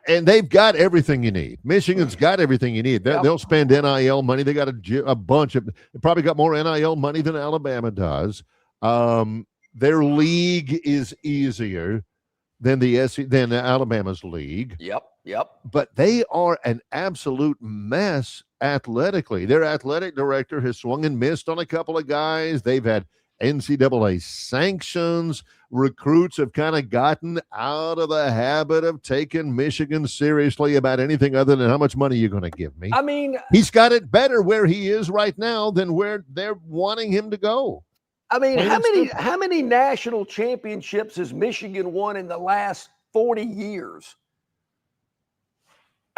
and they've got everything you need. Michigan's got everything you need. They'll spend NIL money. They got a bunch of. They probably got more NIL money than Alabama does. Their league is easier than than Alabama's league. Yep. But they are an absolute mess athletically. Their athletic director has swung and missed on a couple of guys. They've had NCAA sanctions. Recruits have kind of gotten out of the habit of taking Michigan seriously about anything other than how much money you're going to give me. I mean, he's got it better where he is right now than where they're wanting him to go. I mean, how many national championships has Michigan won in the last 40 years?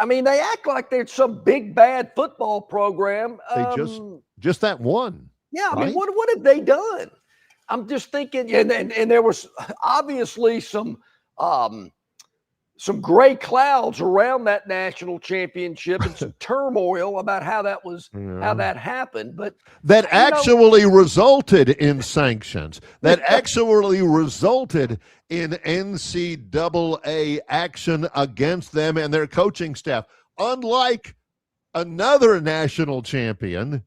I mean, they act like they're some big bad football program. They just that one. Yeah, I mean, what have they done? I'm just thinking, and there was obviously some gray clouds around that national championship and some turmoil about how that happened. But that actually resulted in sanctions. That actually resulted in NCAA action against them and their coaching staff. Unlike another national champion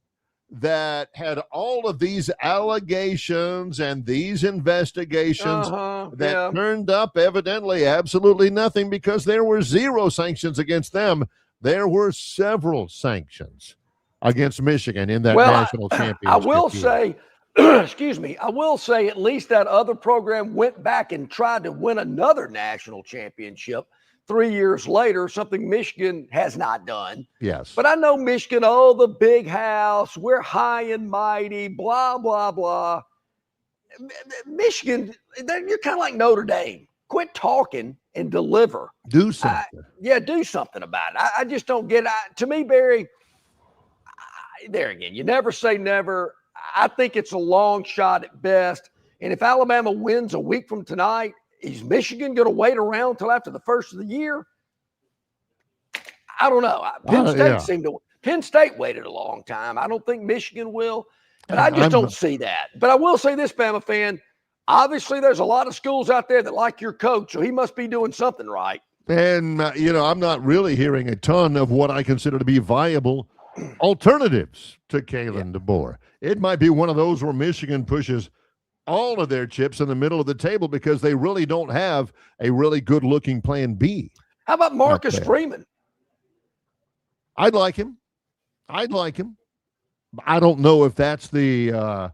that had all of these allegations and these investigations that turned up evidently absolutely nothing because there were zero sanctions against them. There were several sanctions against Michigan in that national championship. I will say, excuse me, I will say at least that other program went back and tried to win another national championship 3 years later, something Michigan has not done. Yes. But I know Michigan, the big house, we're high and mighty, blah, blah, blah. Michigan, you're kind of like Notre Dame. Quit talking and deliver. Do something. Do something about it. I just don't get it. To me, Barry, there again, you never say never. I think it's a long shot at best. And if Alabama wins a week from tonight, is Michigan going to wait around until after the first of the year? I don't know. Penn State waited a long time. I don't think Michigan will, but I just don't see that. But I will say this, Bama fan, obviously there's a lot of schools out there that like your coach, so he must be doing something right. And, I'm not really hearing a ton of what I consider to be viable alternatives to Kalen DeBoer. It might be one of those where Michigan pushes all of their chips in the middle of the table because they really don't have a really good-looking plan B. How about Marcus Freeman? I'd like him. I don't know if that's the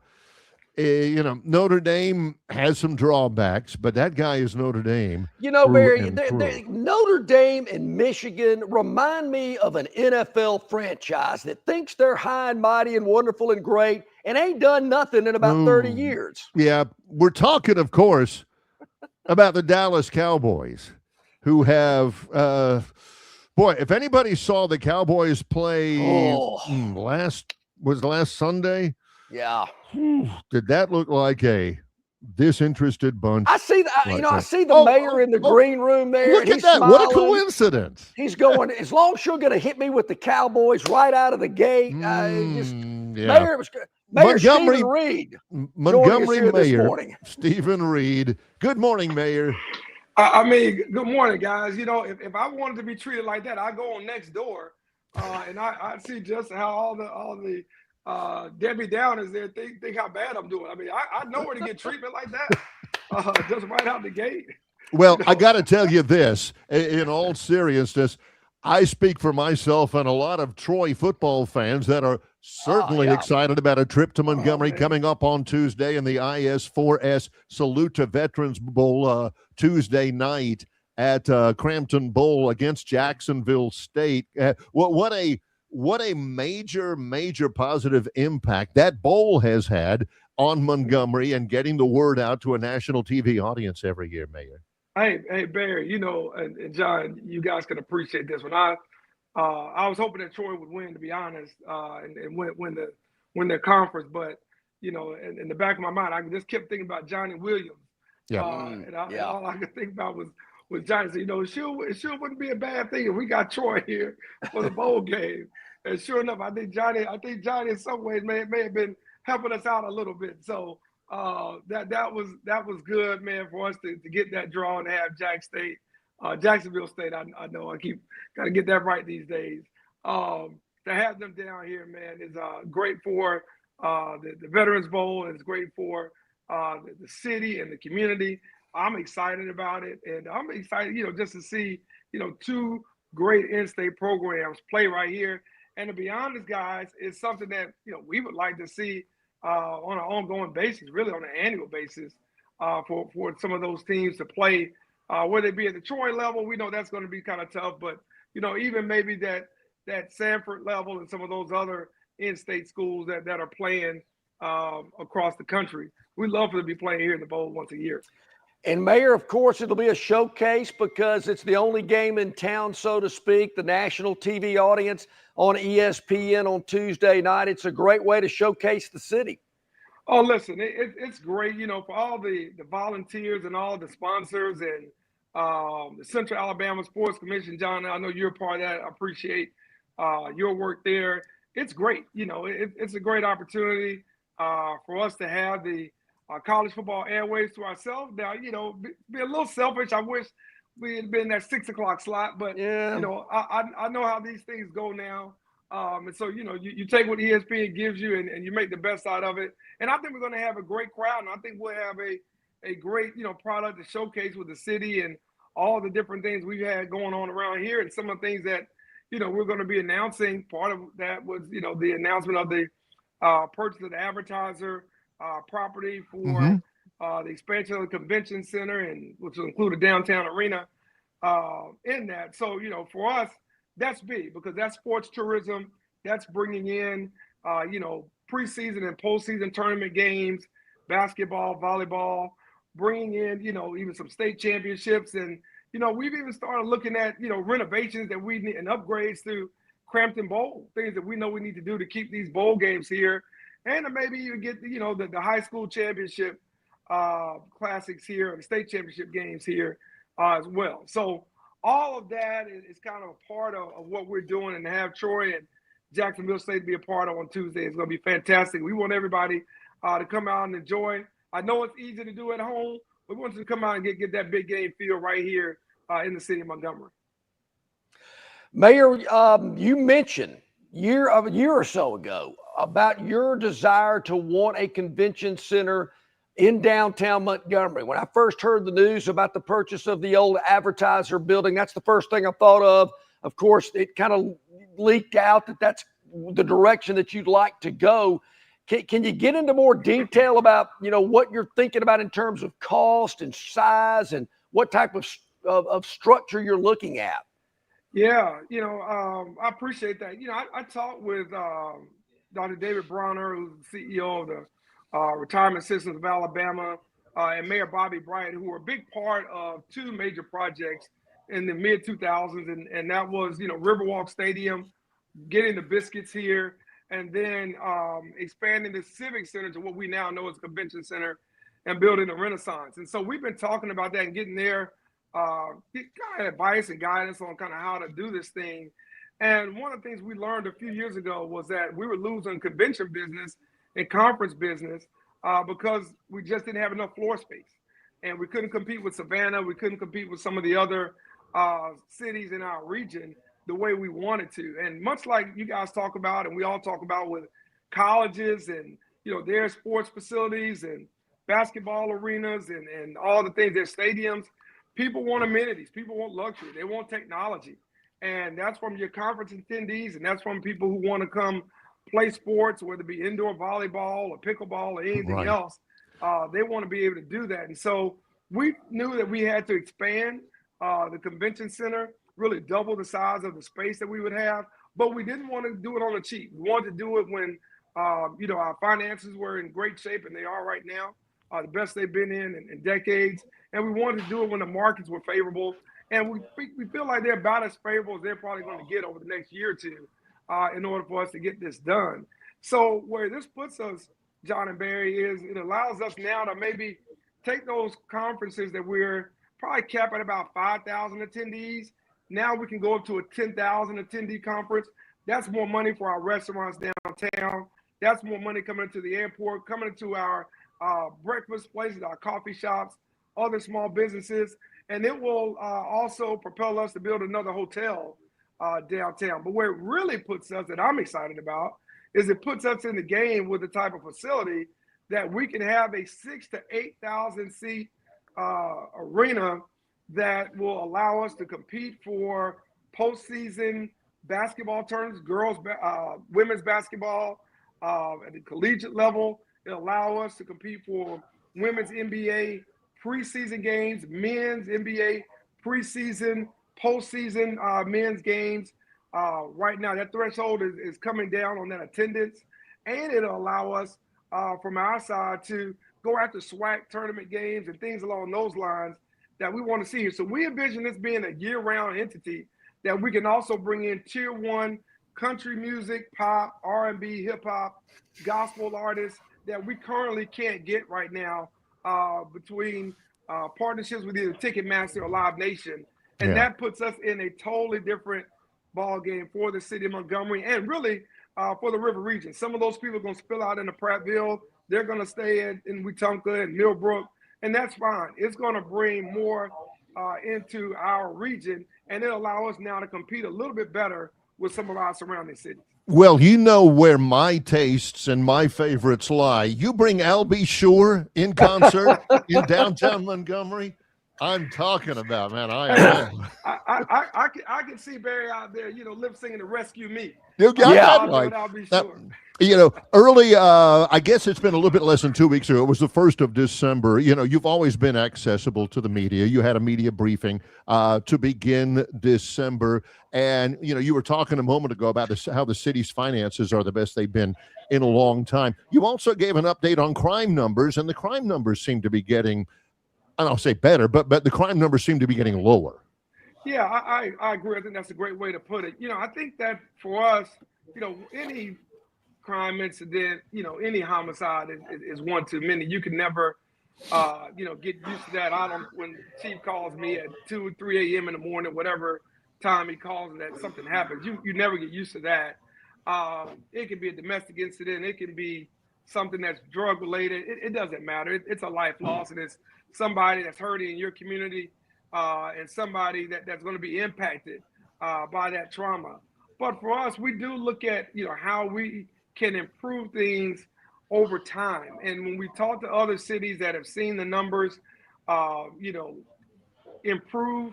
Notre Dame has some drawbacks, but that guy is Notre Dame. Barry, Notre Dame and Michigan remind me of an NFL franchise that thinks they're high and mighty and wonderful and great and ain't done nothing in about 30 years. Yeah, we're talking, of course, about the Dallas Cowboys, who have if anybody saw the Cowboys play last Sunday? Yeah. Did that look like a disinterested bunch. I see I see the mayor in the green room there. Look and at he's that. Smiling. What a coincidence. He's going, is Longshore going to hit me with the Cowboys right out of the gate? Mayor, it was good. Mayor Stephen Reed. Montgomery Mayor this morning. Stephen Reed. Good morning, Mayor. Good morning, guys. You know, if I wanted to be treated like that, I go on next door, and I see just how all the Debbie Downers there think how bad I'm doing. I mean, I know where to get treatment like that, just right out the gate. Well, I got to tell you this, in all seriousness, I speak for myself and a lot of Troy football fans that are certainly excited about a trip to Montgomery coming up on Tuesday in the IS4S Salute to Veterans Bowl Tuesday night at Crampton Bowl against Jacksonville State. What a major positive impact that bowl has had on Montgomery and getting the word out to a national TV audience every year, Mayor. Hey, Barry, you know, and John, you guys can appreciate this. When I was hoping that Troy would win, to be honest, and win their conference. But you know, in the back of my mind, I just kept thinking about Johnny Williams. And all I could think about was Johnny. So, you know, it sure wouldn't be a bad thing if we got Troy here for the bowl game. And sure enough, I think Johnny in some ways may have been helping us out a little bit. So. That was good, man, for us to get that draw and have Jacksonville State. I know I keep got to get that right these days. To have them down here, man, is great for the Veterans Bowl. And it's great for the city and the community. I'm excited about it, and I'm excited, you know, just to see, you know, two great in-state programs play right here. And to be honest, guys, it's something that, you know, we would like to see. On an ongoing basis, really on an annual basis, for some of those teams to play, whether it be at the Troy level. We know that's going to be kind of tough, but you know, even maybe that Sanford level and some of those other in-state schools that are playing across the country, we love for them to be playing here in the bowl once a year. And Mayor, of course, it'll be a showcase because it's the only game in town, so to speak, the national TV audience on ESPN on Tuesday night. It's a great way to showcase the city. Oh, listen, it's great, you know, for all the volunteers and all the sponsors and the Central Alabama Sports Commission. John, I know you're a part of that. I appreciate your work there. It's great. You know, it's a great opportunity for us to have the college football airways to ourselves. Now, you know, be a little selfish. I wish we had been that 6 o'clock slot, but you know, I know how these things go now. And so, you know, you take what ESPN gives you and you make the best out of it. And I think we're going to have a great crowd, and I think we'll have a great, you know, product to showcase with the city and all the different things we've had going on around here, and some of the things that, you know, we're going to be announcing. Part of that was, you know, the announcement of the purchase of the advertiser property for the expansion of the convention center, and which will include a downtown arena in that. So, you know, for us, that's big because that's sports tourism. That's bringing in, you know, preseason and postseason tournament games, basketball, volleyball, bringing in, you know, even some state championships. And, you know, we've even started looking at, you know, renovations that we need and upgrades to Crampton Bowl, things that we know we need to do to keep these bowl games here. And to maybe even get, you know, the high school championship classics here, the state championship games here as well. So all of that is kind of a part of what we're doing, and to have Troy and Jacksonville State be a part of on Tuesday is going to be fantastic. We want everybody to come out and enjoy. I know it's easy to do at home, but we want you to come out and get that big game feel right here in the city of Montgomery. Mayor, you mentioned a year or so ago about your desire to want a convention center in downtown Montgomery. When I first heard the news about the purchase of the old advertiser building, that's the first thing I thought of. Of course, it kind of leaked out that that's the direction that you'd like to go. Can you get into more detail about, you know, what you're thinking about in terms of cost and size and what type of structure you're looking at? Yeah, you know, I appreciate that. You know, I talked with Dr. David Bronner, who's the CEO of the Retirement Systems of Alabama, and Mayor Bobby Bryant, who were a big part of two major projects in the mid-2000s, and that was, you know, Riverwalk Stadium, getting the Biscuits here, and then expanding the Civic Center to what we now know as a convention center and building a renaissance. And so we've been talking about that and getting their kind of advice and guidance on kind of how to do this thing. And one of the things we learned a few years ago was that we were losing convention business and conference business because we just didn't have enough floor space. And we couldn't compete with Savannah. We couldn't compete with some of the other cities in our region the way we wanted to. And much like you guys talk about, and we all talk about with colleges and, their sports facilities and basketball arenas and all the things, their stadiums, people want amenities. People want luxury. They want technology. And that's from your conference attendees, and that's from people who want to come play sports, whether it be indoor volleyball or pickleball or anything else. They want to be able to do that. And so we knew that we had to expand the convention center, really double the size of the space that we would have, but we didn't want to do it on the cheap. We wanted to do it when, our finances were in great shape, and they are right now, the best they've been in decades. And we wanted to do it when the markets were favorable. And we feel like they're about as favorable as they're probably going to get over the next year or two in order for us to get this done. So where this puts us, John and Barry, is it allows us now to maybe take those conferences that we're probably capped at about 5,000 attendees. Now we can go up to a 10,000 attendee conference. That's more money for our restaurants downtown. That's more money coming into the airport, coming into our breakfast places, our coffee shops, other small businesses. And it will also propel us to build another hotel downtown. But where it really puts us, that I'm excited about, is it puts us in the game with the type of facility that we can have a 6,000 to 8,000 seat arena that will allow us to compete for postseason basketball tournaments, women's basketball at the collegiate level. It'll allow us to compete for women's NBA preseason games, men's NBA preseason, postseason men's games. Right now, that threshold is coming down on that attendance, and it'll allow us from our side to go after SWAC tournament games and things along those lines that we want to see here. So we envision this being a year-round entity that we can also bring in tier one country music, pop, R&B, hip-hop, gospel artists that we currently can't get right now between partnerships with either Ticketmaster or Live Nation. And that puts us in a totally different ball game for the city of Montgomery and really for the river region. Some of those people are going to spill out into Prattville. They're going to stay in Wetumpka and Millbrook, and that's fine. It's going to bring more into our region, and it'll allow us now to compete a little bit better with some of our surrounding cities. Well, you know where my tastes and my favorites lie. You bring Albie Shore in concert in downtown Montgomery. I'm talking about, man. I can see Barry out there, lip singing to Rescue Me. You got that right. Early, I guess it's been a little bit less than 2 weeks ago. It was the 1st of December. You've always been accessible to the media. You had a media briefing to begin December. And, you were talking a moment ago about how the city's finances are the best they've been in a long time. You also gave an update on crime numbers, and the crime numbers seem to be getting, I don't say better, but the crime numbers seem to be getting lower. Yeah, I agree. I think that's a great way to put it. I think that for us, any crime incident, any homicide is one too many. You can never, get used to that. When Chief calls me at 2 or 3 a.m. in the morning, whatever time he calls and that something happens, you never get used to that. It can be a domestic incident. It can be something that's drug related. It doesn't matter. It's a life loss, and it's somebody that's hurting in your community and somebody that's going to be impacted by that trauma. But for us, we do look at, how we can improve things over time. And when we talk to other cities that have seen the numbers, improve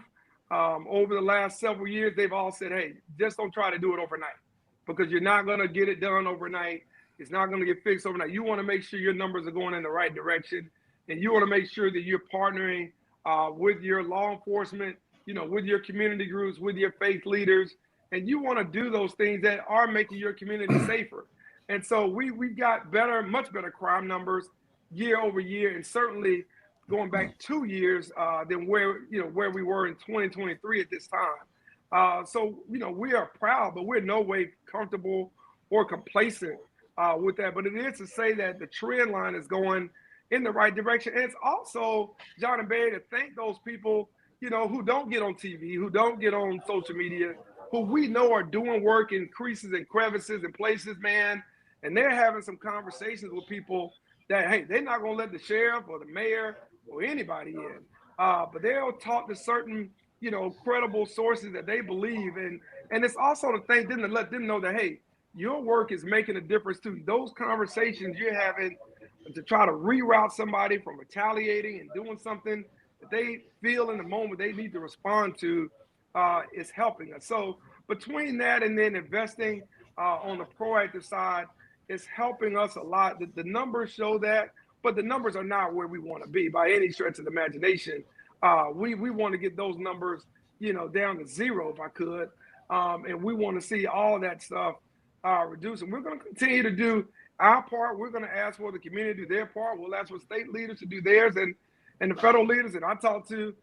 over the last several years, they've all said, hey, just don't try to do it overnight because you're not going to get it done overnight. It's not going to get fixed overnight. You want to make sure your numbers are going in the right direction. And you want to make sure that you're partnering with your law enforcement, with your community groups, with your faith leaders. And you want to do those things that are making your community safer. And so we've got much better crime numbers year over year, and certainly going back 2 years than where we were in 2023 at this time. So we are proud, but we're no way comfortable or complacent with that. But it is to say that the trend line is going in the right direction. And it's also, John and Barry, to thank those people, who don't get on TV, who don't get on social media, who we know are doing work in creases and crevices and places, man. And they're having some conversations with people that, hey, they're not going to let the sheriff or the mayor or anybody in. But they'll talk to certain, credible sources that they believe in. And it's also to thank them to let them know that, hey, your work is making a difference too. Those conversations you're having to try to reroute somebody from retaliating and doing something that they feel in the moment they need to respond to is helping us. So between that and then investing on the proactive side, it's helping us a lot. The numbers show that, but the numbers are not where we want to be by any stretch of the imagination. We want to get those numbers, down to zero if I could. And we want to see all that stuff reduce. And we're going to continue to do our part. We're going to ask for the community to do their part. We'll ask for state leaders to do theirs and the federal leaders. And I talked to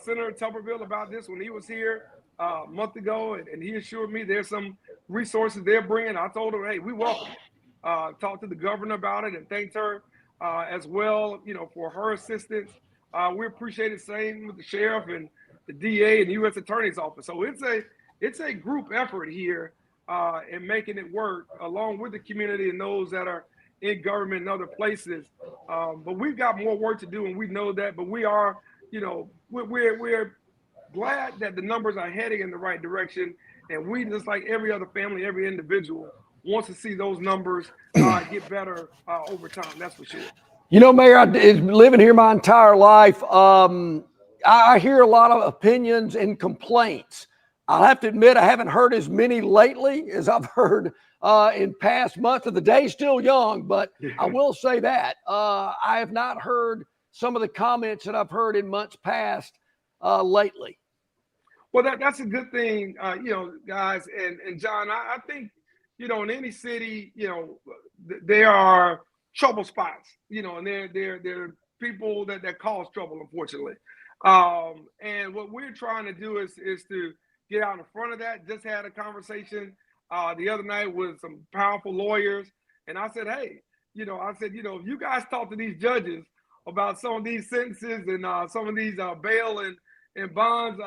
Senator Tuberville about this when he was here a month ago, and he assured me there's some resources they're bringing. I told him, hey, we welcome it. Talked to the governor about it and thanked her as well, for her assistance. We appreciate the same with the sheriff and the DA and the U.S. Attorney's Office. So it's a group effort here in making it work along with the community and those that are in government and other places. But we've got more work to do, and we know that. But we are, we're glad that the numbers are heading in the right direction. And we, just like every other family, every individual, wants to see those numbers get better over time. That's for sure. Mayor, I've been living here my entire life. I hear a lot of opinions and complaints. I'll have to admit I haven't heard as many lately as I've heard in past months. The day's still young, but I will say that I have not heard some of the comments that I've heard in months past lately. Well, that's a good thing, guys. And John, I think, in any city, there are trouble spots, and there are people that cause trouble, unfortunately. And what we're trying to do is to get out in front of that. Just had a conversation the other night with some powerful lawyers. And I said, hey, if you guys talk to these judges about some of these sentences and some of these bail and bonds,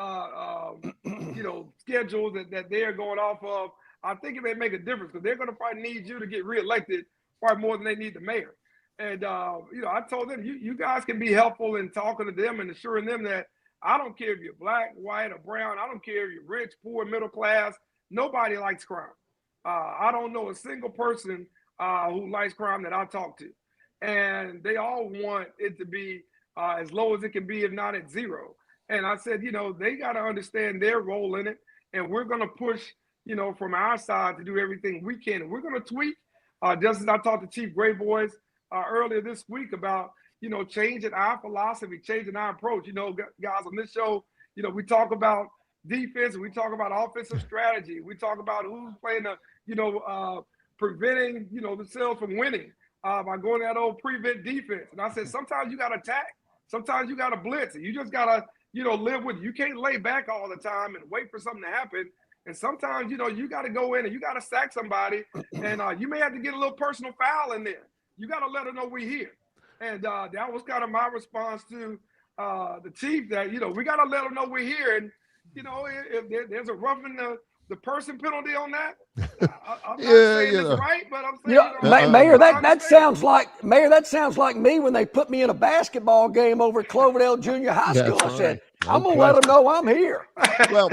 schedules that they are going off of, I think it may make a difference because they're going to probably need you to get reelected probably more than they need the mayor. And, I told them, you guys can be helpful in talking to them and assuring them that I don't care if you're black, white, or brown. I don't care if you're rich, poor, middle class. Nobody likes crime. I don't know a single person who likes crime that I talk to. And they all want it to be as low as it can be, if not at zero. And I said, they got to understand their role in it. And we're going to push, from our side to do everything we can. And we're going to tweak, just as I talked to Chief Grayboys earlier this week about, changing our philosophy, changing our approach. Guys, on this show, we talk about defense, we talk about offensive strategy, we talk about who's playing preventing, themselves from winning by going that old prevent defense. And I said, sometimes you got to attack, sometimes you got to blitz, and you just got to, live with it. You can't lay back all the time and wait for something to happen. And sometimes, you got to go in and you got to sack somebody, and you may have to get a little personal foul in there. You got to let them know we're here. And that was kind of my response to the chief that, we got to let them know we're here. And, if there's a roughing the person penalty on that, I'm not saying it's right, but I'm saying, Mayor, that sounds like me when they put me in a basketball game over at Cloverdale Junior High School. I said, I'm going to let them know I'm here. Well,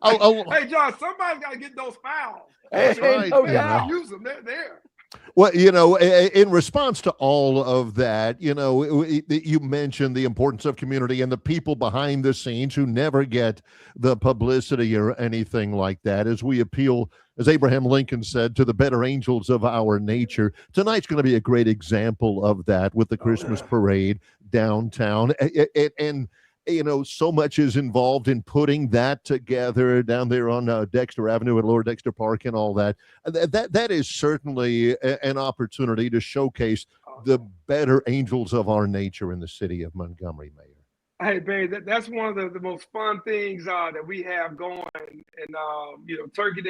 hey, John, somebody's got to get those fouls. Right, no doubt. Use them. They're there. Well, in response to all of that, you mentioned the importance of community and the people behind the scenes who never get the publicity or anything like that. As we appeal, as Abraham Lincoln said, to the better angels of our nature, tonight's going to be a great example of that with the Christmas parade downtown. And so much is involved in putting that together down there on Dexter Avenue at Lower Dexter Park and all that. That is certainly an opportunity to showcase the better angels of our nature in the city of Montgomery, Mayor. Hey, babe, that's one of the most fun things that we have going. And, Turkey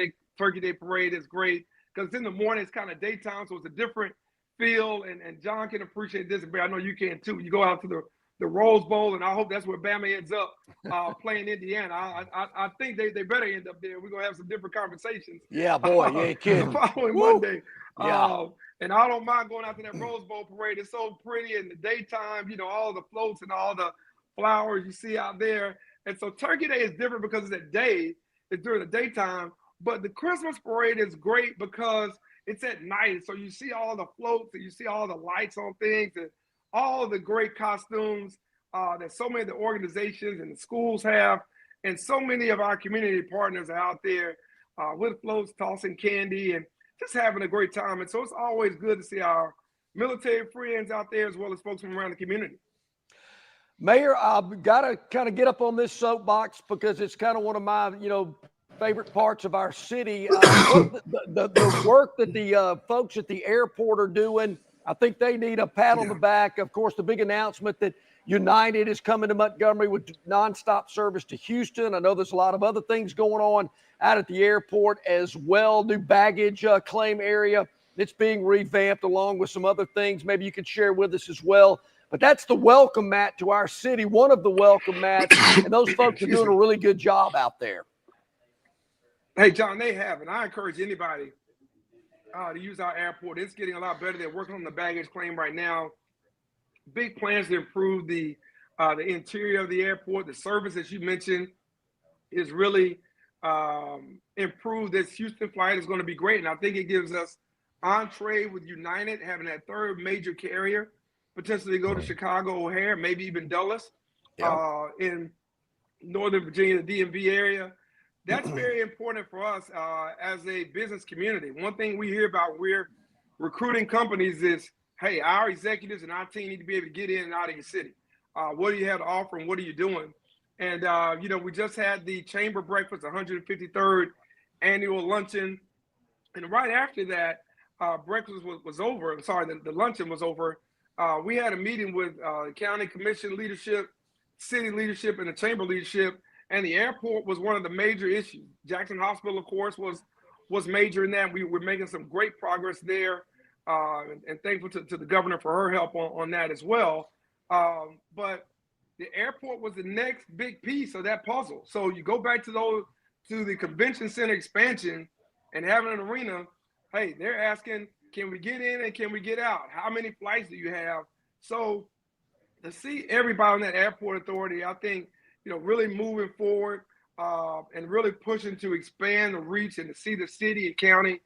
Day Parade is great because in the morning it's kind of daytime, so it's a different feel, and John can appreciate this, but I know you can too. You go out to the Rose Bowl, and I hope that's where Bama ends up playing Indiana. I think they better end up there. We're going to have some different conversations. Yeah, boy, you ain't kidding. The following Woo. Monday. Yeah. And I don't mind going out to that Rose Bowl parade. It's so pretty in the daytime, all the floats and all the flowers you see out there. And so Turkey Day is different because it's it's during the daytime. But the Christmas parade is great because it's at night. So you see all the floats and you see all the lights on things and all the great costumes that so many of the organizations and the schools have. And so many of our community partners are out there with floats, tossing candy, and just having a great time. And so it's always good to see our military friends out there as well as folks from around the community. Mayor, I've got to kind of get up on this soapbox because it's kind of one of my, favorite parts of our city. The work that the folks at the airport are doing, I think they need a pat on the back. Of course, the big announcement that United is coming to Montgomery with nonstop service to Houston. I know there's a lot of other things going on out at the airport as well. New baggage claim area that's being revamped along with some other things maybe you could share with us as well. But that's the welcome mat to our city, one of the welcome mats, and those folks are doing a really good job out there. Hey, John, they have, and I encourage anybody to use our airport. It's getting a lot better. They're working on the baggage claim right now. Big plans to improve the interior of the airport. The service, as you mentioned, is really improved. This Houston flight is going to be great, and I think it gives us entree with United, having that third major carrier, potentially go to Chicago O'Hare, maybe even Dulles in Northern Virginia, the DMV area. That's very important for us as a business community. One thing we hear about we're recruiting companies is, hey, our executives and our team need to be able to get in and out of your city. What do you have to offer and what are you doing? And, we just had the chamber breakfast, 153rd annual luncheon. And right after that, breakfast was over. I'm sorry, the luncheon was over. We had a meeting with county commission leadership, city leadership, and the chamber leadership. And the airport was one of the major issues. Jackson Hospital, of course, was major in that. We were making some great progress there, and thankful to the governor for her help on that as well. But the airport was the next big piece of that puzzle. So you go back to the convention center expansion and having an arena. Hey, they're asking, can we get in and can we get out? How many flights do you have? So to see everybody on that airport authority, I think, really moving forward and really pushing to expand the reach and to see the city and county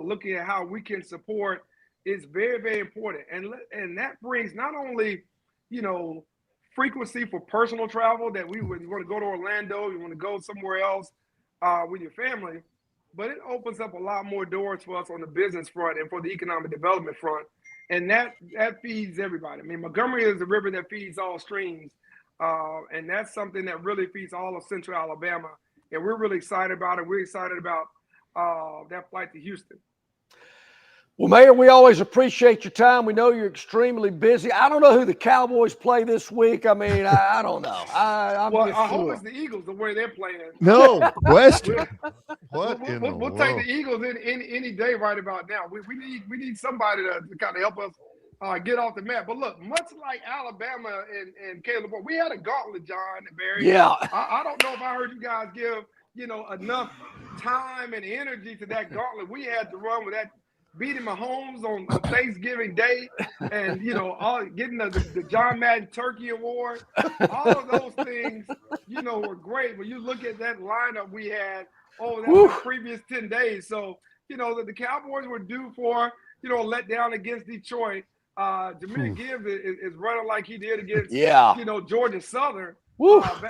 looking at how we can support is very, very important. And that brings not only, frequency for personal travel that you want to go to Orlando, you want to go somewhere else with your family, but it opens up a lot more doors for us on the business front and for the economic development front. And that feeds everybody. I mean, Montgomery is the river that feeds all streams. And that's something that really feeds all of Central Alabama. And we're really excited about it. We're excited about that flight to Houston. Well, Mayor, we always appreciate your time. We know you're extremely busy. I don't know who the Cowboys play this week. I mean, I don't know. I hope it's the Eagles, the way they're playing. No question. We'll take the Eagles any day right about now. We need somebody to kind of help us get off the map. But look, much like Alabama and Caleb, we had a gauntlet, John and Barry. Yeah. I don't know if I heard you guys give, enough time and energy to that gauntlet. We had to run with that, beating Mahomes on Thanksgiving Day and, getting the John Madden Turkey Award. All of those things, were great. When you look at that lineup we had over the previous 10 days. So, the Cowboys were due for, a letdown against Detroit. Jameer Gibbs is running like he did against, Georgia Southern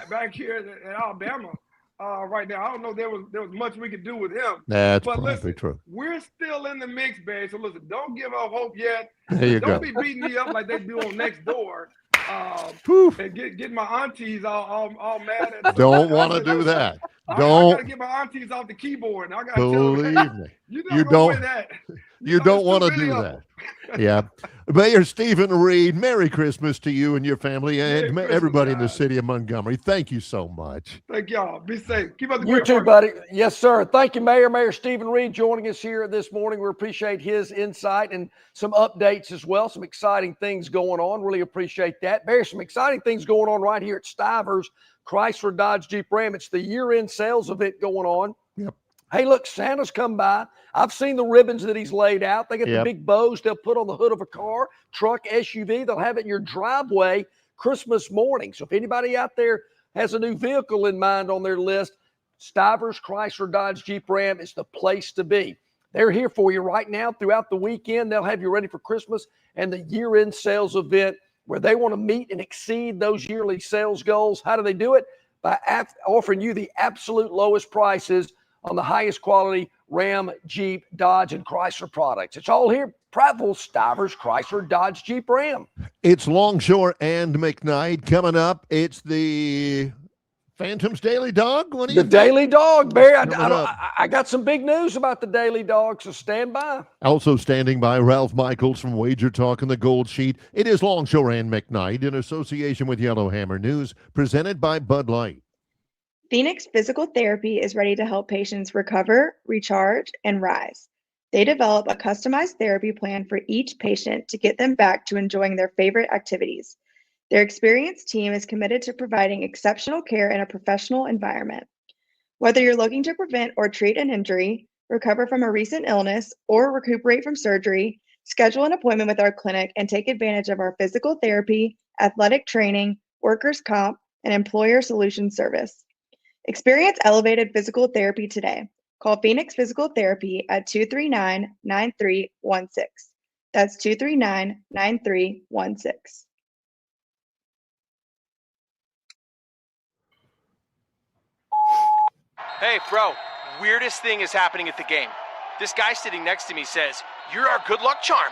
back here at Alabama right now. I don't know there was much we could do with him. That's but probably listen, true. We're still in the mix, Barry. So listen, don't give up hope yet. There you don't go. be beating me up like they do on Next Door. And get my aunties all mad at Don't want to do that. I Don't. gotta get my aunties off the keyboard. I gotta Believe tell them, me. you don't You don't want to do that. Yeah. Mayor Stephen Reed, Merry Christmas to you and your family and Merry everybody in the Christmas, city of Montgomery. Thank you so much. Thank y'all. Be safe. Keep up the You great too, work. buddy. Yes, sir. Thank you, Mayor Stephen Reed, joining us here this morning. We appreciate his insight and some updates as well. Some exciting things going on. Really appreciate that. Barry, some exciting things going on right here at Stivers Chrysler Dodge Jeep Ram. It's the year-end sales event going on. Yep. Hey, look, Santa's come by. I've seen the ribbons that he's laid out. They got the big bows they'll put on the hood of a car, truck, SUV. They'll have it in your driveway Christmas morning. So if anybody out there has a new vehicle in mind on their list, Stivers Chrysler Dodge Jeep Ram is the place to be. They're here for you right now throughout the weekend. They'll have you ready for Christmas and the year-end sales event where they want to meet and exceed those yearly sales goals. How do they do it? By offering you the absolute lowest prices on the highest quality Ram, Jeep, Dodge, and Chrysler products. It's all here. Prattville, Stivers, Chrysler, Dodge, Jeep, Ram. It's Longshore and McKnight coming up. It's the Phantom's Daily Dog. What do you The Daily Dog, Barry. Coming I got some big news about the Daily Dog, so stand by. Also standing by, Ralph Michaels from Wager Talk and the Gold Sheet. It is Longshore and McKnight in association with Yellowhammer News, presented by Bud Light. Phoenix Physical Therapy is ready to help patients recover, recharge, and rise. They develop a customized therapy plan for each patient to get them back to enjoying their favorite activities. Their experienced team is committed to providing exceptional care in a professional environment. Whether you're looking to prevent or treat an injury, recover from a recent illness, or recuperate from surgery, schedule an appointment with our clinic and take advantage of our physical therapy, athletic training, workers' comp, and employer solutions service. Experience elevated physical therapy today. Call Phoenix Physical Therapy at 239-9316. That's 239-9316. Hey, bro, weirdest thing is happening at the game. This guy sitting next to me says, "You're our good luck charm."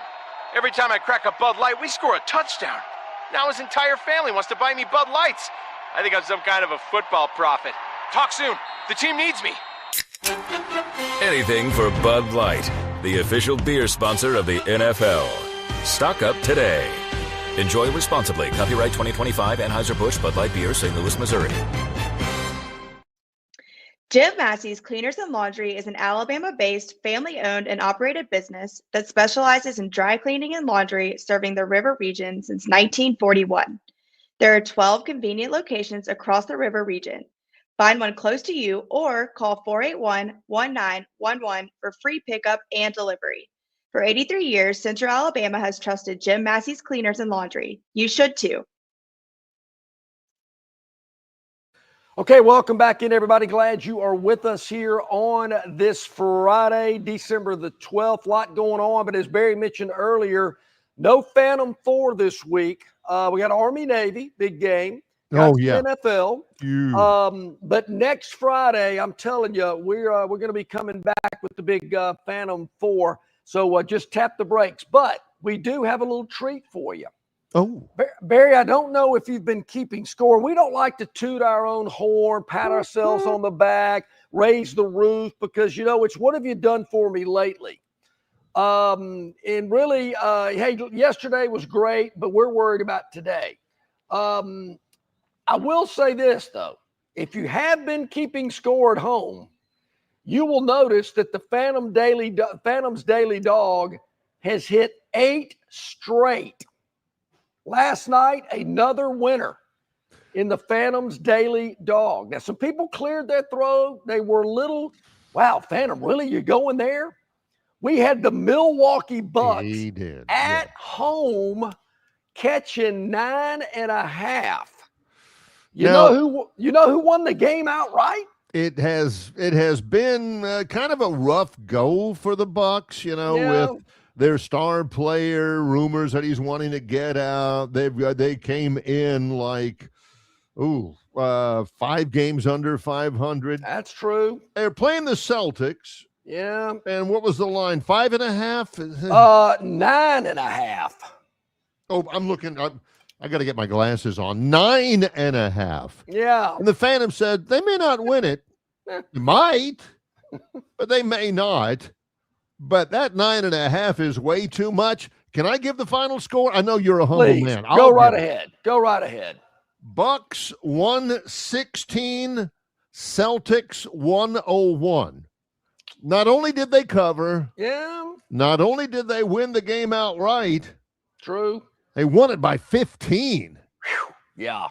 Every time I crack a Bud Light, we score a touchdown. Now his entire family wants to buy me Bud Lights. I think I'm some kind of a football prophet. Talk soon. The team needs me. Anything for Bud Light, the official beer sponsor of the NFL. Stock up today. Enjoy responsibly. Copyright 2025 Anheuser-Busch Bud Light Beer, St. Louis, Missouri. Jim Massey's Cleaners and Laundry is an Alabama-based, family-owned and operated business that specializes in dry cleaning and laundry, serving the River region since 1941. There are 12 convenient locations across the River region. Find one close to you or call 481-1911 for free pickup and delivery. For 83 years, Central Alabama has trusted Jim Massey's Cleaners and Laundry. You should too. Okay, welcome back in, everybody. Glad you are with us here on this Friday, December the 12th. A lot going on, but as Barry mentioned earlier, no Phantom 4 this week. We got Army-Navy, big game. Got the NFL. But next Friday, I'm telling you, we're going to be coming back with the big Phantom 4. So just tap the brakes. But we do have a little treat for you. Oh, Barry, I don't know if you've been keeping score. We don't like to toot our own horn, pat ourselves on the back, raise the roof, because, it's what have you done for me lately? And really, hey, yesterday was great, but we're worried about today. I will say this, though. If you have been keeping score at home, you will notice that the Phantom's Daily Dog has hit 8 straight. Last night, another winner in the Phantom's Daily Dog. Now, some people cleared their throat. They were wow, Phantom, really? You're going there? We had the Milwaukee Bucks at home catching 9.5. You know who won the game outright? It has been kind of a rough go for the Bucks, with their star player, rumors that he's wanting to get out. They came in like 5 games under 500. That's true. They're playing the Celtics. Yeah. And what was the line? 5.5? 9.5. Oh, I'm looking. I got to get my glasses on. 9.5. Yeah. And the Phantom said they may not win it. They might, but they may not. But that 9.5 is way too much. Can I give the final score? I know you're a humble Please, man. go right ahead. Go right ahead. Bucks 116, Celtics 101. Not only did they cover, not only did they win the game outright, true, they won it by 15. Yeah.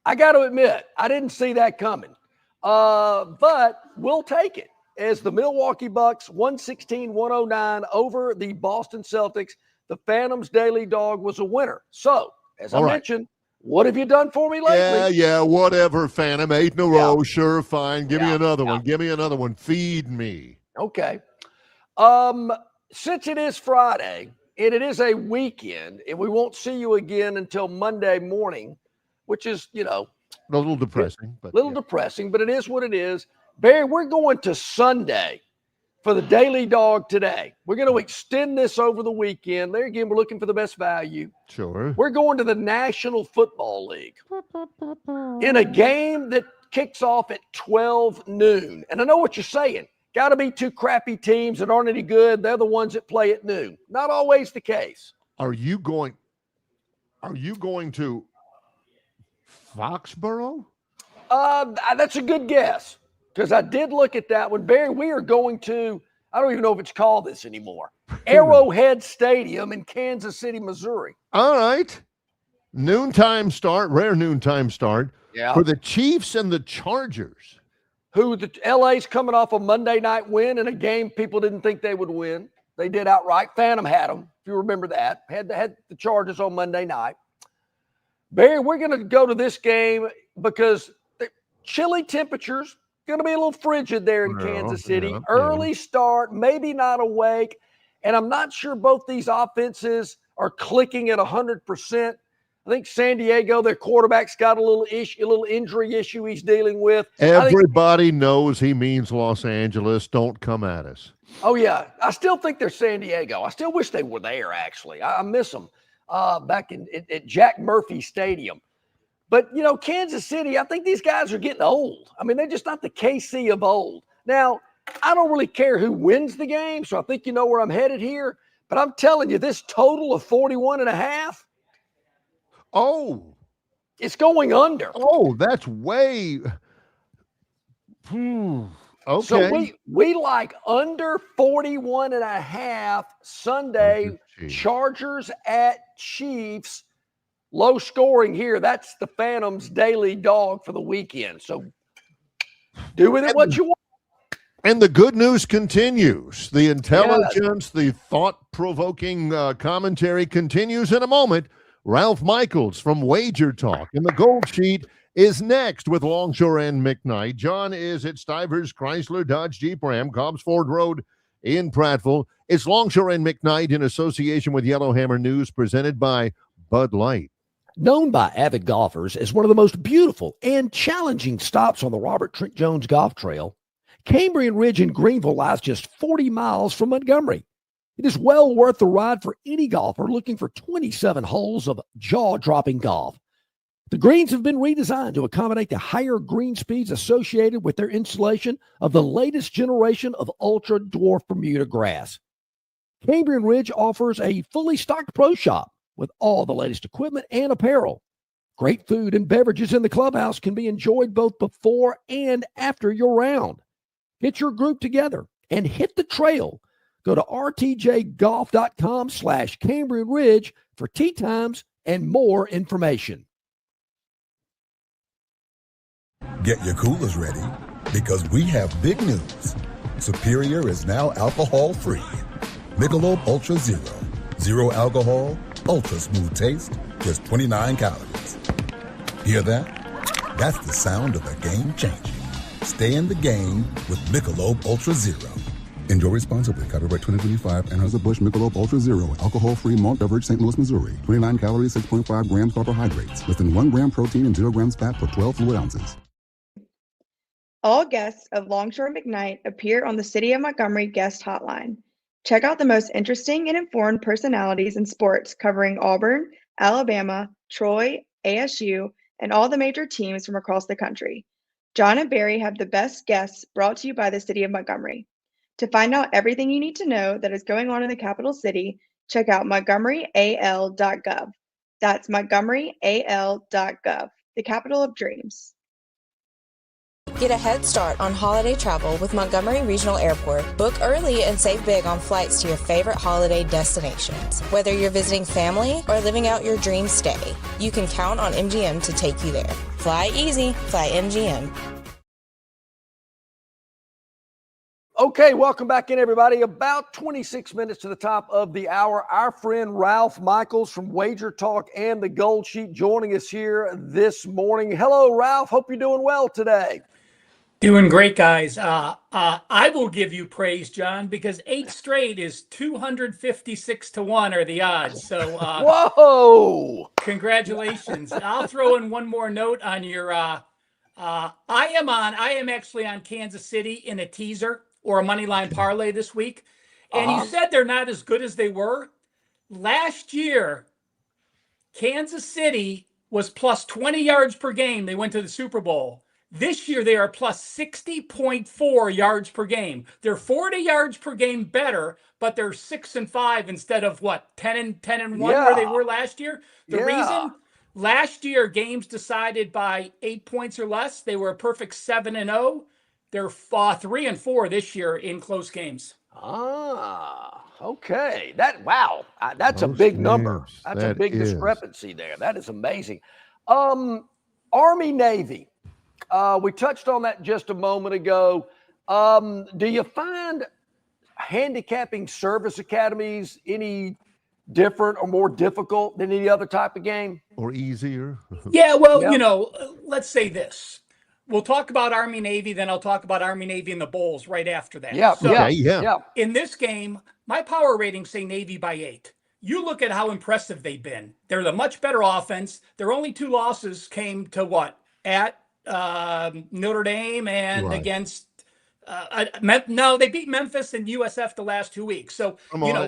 I got to admit, I didn't see that coming. But we'll take it as the Milwaukee Bucks 116-109 over the Boston Celtics. The Phantom's daily dog was a winner. So, as I mentioned, what have you done for me lately? Yeah, whatever, Phantom. 8 in a row, sure, fine. Give me another one. Give me another one. Feed me. Okay. Since it is Friday and it is a weekend, and we won't see you again until Monday morning, which is, a little depressing. Depressing, but it is what it is. Barry, we're going to Sunday for the Daily Dog today. We're going to extend this over the weekend. There again, we're looking for the best value. Sure. We're going to the National Football League in a game that kicks off at 12 noon. And I know what you're saying. Got to be two crappy teams that aren't any good. They're the ones that play at noon. Not always the case. Are you going to Foxborough? That's a good guess because I did look at that one. Barry, we are going to, I don't even know if it's called this anymore, Arrowhead Stadium in Kansas City, Missouri. All right. Noontime start, rare noontime start for the Chiefs and the Chargers. Who the LA's coming off a Monday night win in a game people didn't think they would win. They did outright. Phantom had them, if you remember that. Had the Chargers on Monday night. Barry, we're going to go to this game because the chilly temperatures, going to be a little frigid there in Kansas City. Early start, maybe not awake. And I'm not sure both these offenses are clicking at 100%. I think San Diego, their quarterback's got a little injury issue he's dealing with. Everybody knows he means Los Angeles. Don't come at us. Oh, yeah. I still think they're San Diego. I still wish they were there, actually. I miss them back at Jack Murphy Stadium. But, Kansas City, I think these guys are getting old. I mean, they're just not the KC of old. Now, I don't really care who wins the game, so I think you know where I'm headed here. But I'm telling you, this total of 41.5, it's going under. Oh, that's way. Okay. So we like under 41.5 Sunday. Chargers at Chiefs. Low scoring here. That's the Phantom's daily dog for the weekend. So do with it what you want. And the good news continues. The intelligence, the thought-provoking commentary continues in a moment. Ralph Michaels from Wager Talk and the Gold Sheet is next with Longshore and McKnight. John is at Stivers Chrysler Dodge Jeep Ram, Cobbs Ford Road in Prattville. It's Longshore and McKnight in association with Yellowhammer News, presented by Bud Light. Known by avid golfers as one of the most beautiful and challenging stops on the Robert Trent Jones Golf Trail, Cambrian Ridge in Greenville lies just 40 miles from Montgomery. It is well worth the ride for any golfer looking for 27 holes of jaw-dropping golf. The greens have been redesigned to accommodate the higher green speeds associated with their installation of the latest generation of ultra-dwarf Bermuda grass. Cambrian Ridge offers a fully stocked pro shop with all the latest equipment and apparel. Great food and beverages in the clubhouse can be enjoyed both before and after your round. Get your group together and hit the trail. Go to rtjgolf.com/Cambrian Ridge for tee times and more information. Get your coolers ready because we have big news. Superior is now alcohol-free. Michelob Ultra Zero. Zero alcohol, ultra smooth taste, just 29 calories. Hear that? That's the sound of a game changing. Stay in the game with Michelob Ultra Zero. Enjoy responsibly. Copyright 2025. Anheuser-Busch Michelob Ultra Zero. Alcohol-free malt beverage, St. Louis, Missouri. 29 calories, 6.5 grams carbohydrates. Less than 1 gram protein and 0 grams fat per 12 fluid ounces. All guests of Longshore McKnight appear on the City of Montgomery guest hotline. Check out the most interesting and informed personalities in sports covering Auburn, Alabama, Troy, ASU, and all the major teams from across the country. John and Barry have the best guests brought to you by the City of Montgomery. To find out everything you need to know that is going on in the capital city, check out montgomeryal.gov. That's montgomeryal.gov, the capital of dreams. Get a head start on holiday travel with Montgomery Regional Airport. Book early and save big on flights to your favorite holiday destinations. Whether you're visiting family or living out your dream stay, you can count on MGM to take you there. Fly easy, fly MGM. Okay, welcome back in, everybody. About 26 minutes to the top of the hour. Our friend Ralph Michaels from Wager Talk and the Gold Sheet joining us here this morning. Hello, Ralph. Hope you're doing well today. Doing great, guys. I will give you praise, John, because 8 straight is 256 to 1 are the odds. So, whoa! Congratulations. I'll throw in one more note on your. I am actually on Kansas City in a teaser or a money line parlay this week, and you said they're not as good as they were last year. Kansas City was plus 20 yards per game. They went to the Super Bowl. This year, they are plus 60.4 yards per game. They're 40 yards per game better, but they're 6-5 instead of 10 and 1 where they were last year. The reason last year games decided by 8 points or less, they were a perfect 7-0. They're 3-4 this year in close games. Okay. That's a big number. That's a big discrepancy there. That is amazing. Army Navy. We touched on that just a moment ago. Do you find handicapping service academies any different or more difficult than any other type of game? Or easier? Yeah, well, let's say this. We'll talk about Army Navy, then I'll talk about Army Navy and the Bowls right after that. Yeah, so, yeah. In this game, my power ratings say Navy by 8. You look at how impressive they've been. They're the much better offense. Their only 2 losses came to what? At Notre Dame and against no, they beat Memphis and USF the last 2 weeks. So,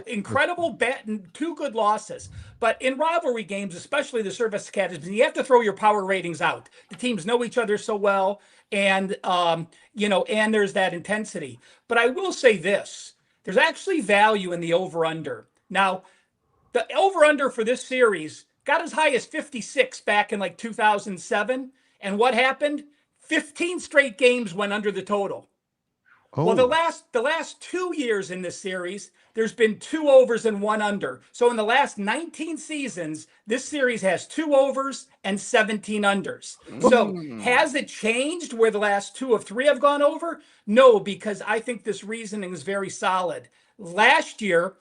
incredible bet and 2 good losses. But in rivalry games, especially the service academies, you have to throw your power ratings out. The teams know each other so well, and and there's that intensity. But I will say this: there's actually value in the over/under. Now, the over/under for this series got as high as 56 back in 2007. And what happened? 15 straight games went under the total. Well, the last 2 years in this series, there's been 2 overs and 1 under. So in the last 19 seasons, this series has 2 overs and 17 unders. So has it changed where the last 2 of 3 have gone over? No, because I think this reasoning is very solid. Last year,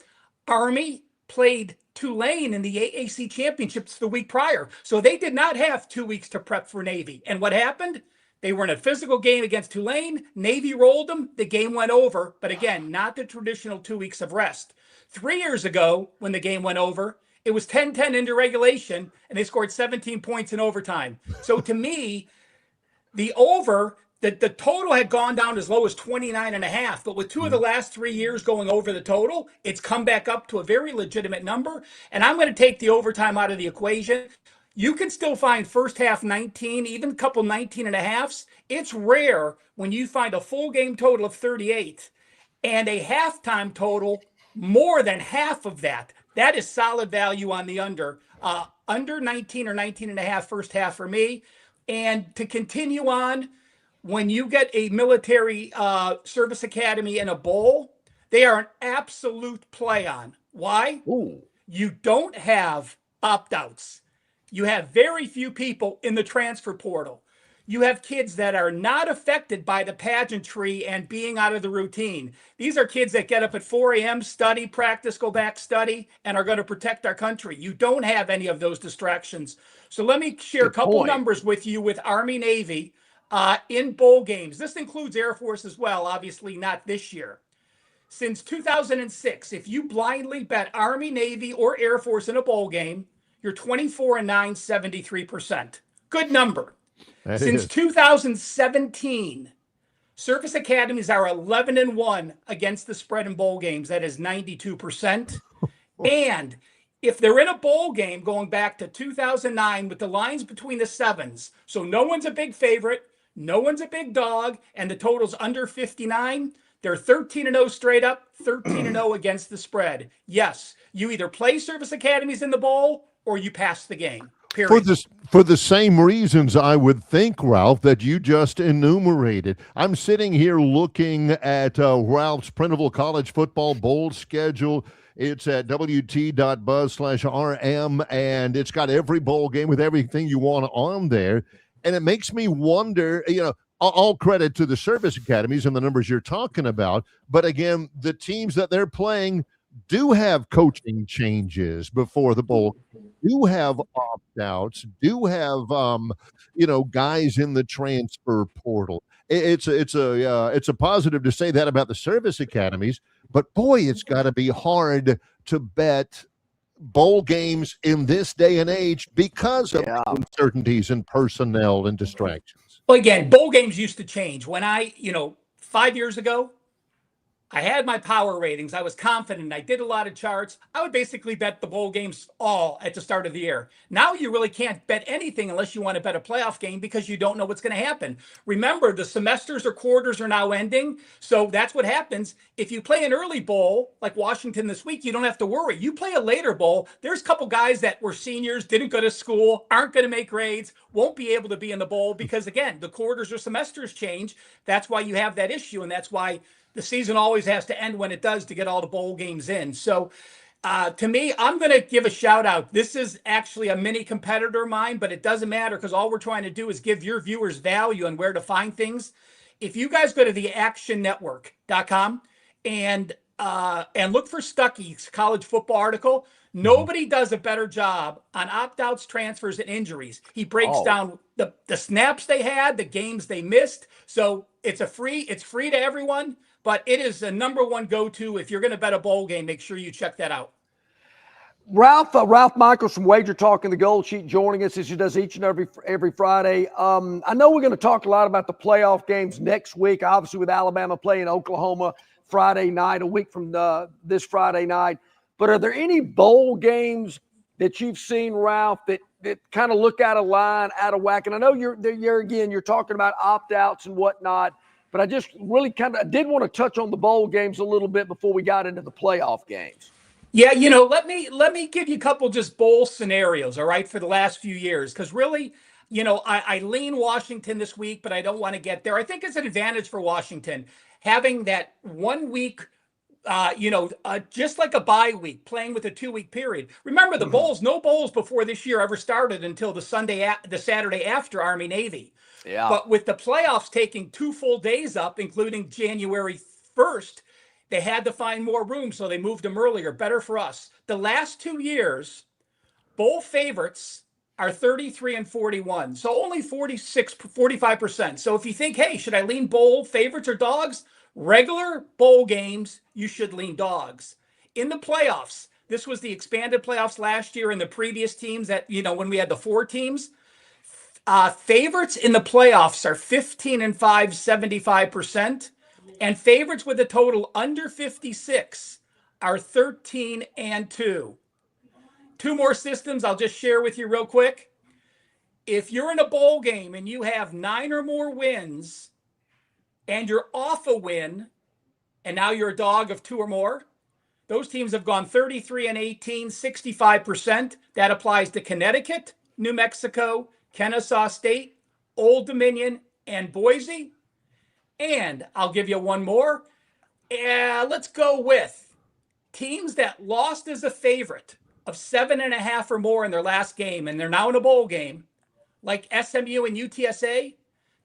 Army played Tulane in the AAC championships the week prior. So they did not have 2 weeks to prep for Navy. And what happened? They were in a physical game against Tulane. Navy rolled them. The game went over. But again, not the traditional 2 weeks of rest. 3 years ago, when the game went over, it was 10-10 into regulation, and they scored 17 points in overtime. So to me, the over, the total had gone down as low as 29.5. But with 2 of the last 3 years going over the total, it's come back up to a very legitimate number. And I'm going to take the overtime out of the equation. You can still find first half 19, even a couple 19.5s. It's rare when you find a full game total of 38 and a halftime total more than half of that. That is solid value on the under. Under 19 or 19.5 first half for me. And to continue on, when you get a military service academy in a bowl, they are an absolute play on. Why? You don't have opt-outs. You have very few people in the transfer portal. You have kids that are not affected by the pageantry and being out of the routine. These are kids that get up at 4 a.m., study, practice, go back, study, and are going to protect our country. You don't have any of those distractions. So let me share a couple numbers with you with Army Navy in bowl games. This includes Air Force as well, obviously not this year. Since 2006, if you blindly bet Army, Navy, or Air Force in a bowl game, you're 24-9, 73%. Good number. Since 2017, service academies are 11-1 against the spread in bowl games. That is 92%. And if they're in a bowl game going back to 2009 with the lines between the 7s, so no one's a big favorite, no one's a big dog, and the total's under 59, They're 13-0 straight up, 13-0 against the spread. Yes, you either play service academies in the bowl or you pass the game. Period. For the same reasons, I would think, Ralph, that you just enumerated. I'm sitting here looking at Ralph's Printable College Football Bowl schedule. It's at wt.buzz/RM, and it's got every bowl game with everything you want on there. And it makes me wonder, all credit to the service academies and the numbers you're talking about. But again, the teams that they're playing do have coaching changes before the bowl, do have opt-outs, do have guys in the transfer portal. It's a positive to say that about the service academies, but boy, it's got to be hard to bet bowl games in this day and age because of uncertainties and personnel and distractions. Well, again, bowl games used to change. When 5 years ago, I had my power ratings. I was confident. I did a lot of charts. I would basically bet the bowl games all at the start of the year. Now you really can't bet anything unless you want to bet a playoff game because you don't know what's going to happen. Remember, the semesters or quarters are now ending. So that's what happens. If you play an early bowl, like Washington this week, you don't have to worry. You play a later bowl, there's a couple guys that were seniors, didn't go to school, aren't going to make grades, won't be able to be in the bowl because, again, the quarters or semesters change. That's why you have that issue, and that's why the season always has to end when it does to get all the bowl games in. So to me, I'm going to give a shout out. This is actually a mini competitor of mine, but it doesn't matter because all we're trying to do is give your viewers value on where to find things. If you guys go to theactionnetwork.com and look for Stuckey's college football article, nobody does a better job on opt-outs, transfers, and injuries. He breaks down the snaps they had, the games they missed. So it's free to everyone. But it is the number one go-to. If you're going to bet a bowl game, make sure you check that out. Ralph Michaels from Wager Talk and the Gold Sheet joining us as he does each and every Friday. I know we're going to talk a lot about the playoff games next week, obviously with Alabama playing Oklahoma Friday night, a week from this Friday night. But are there any bowl games that you've seen, Ralph, that kind of look out of line, out of whack? And I know you're talking about opt-outs and whatnot. But I just really did want to touch on the bowl games a little bit before we got into the playoff games. Yeah, let me give you a couple just bowl scenarios, all right, for the last few years. Because really, I lean Washington this week, but I don't want to get there. I think it's an advantage for Washington having that 1 week, just like a bye week, playing with a 2-week period. Remember, the bowls, no bowls before this year ever started until the Saturday after Army Navy. Yeah. But with the playoffs taking 2 full days up, including January 1st, they had to find more room, so they moved them earlier. Better for us. The last 2 years, bowl favorites are 33 and 41, so only 45%. So if you think, hey, should I lean bowl favorites or dogs? Regular bowl games, you should lean dogs. In the playoffs, this was the expanded playoffs last year and the previous teams that, when we had the 4 teams, favorites in the playoffs are 15 and 5, 75%. And favorites with a total under 56 are 13 and 2. 2 more systems I'll just share with you real quick. If you're in a bowl game and you have 9 or more wins and you're off a win and now you're a dog of 2 or more, those teams have gone 33 and 18, 65%. That applies to Connecticut, New Mexico, Kennesaw State, Old Dominion, and Boise. And I'll give you one more. Let's go with teams that lost as a favorite of 7.5 or more in their last game, and they're now in a bowl game, like SMU and UTSA.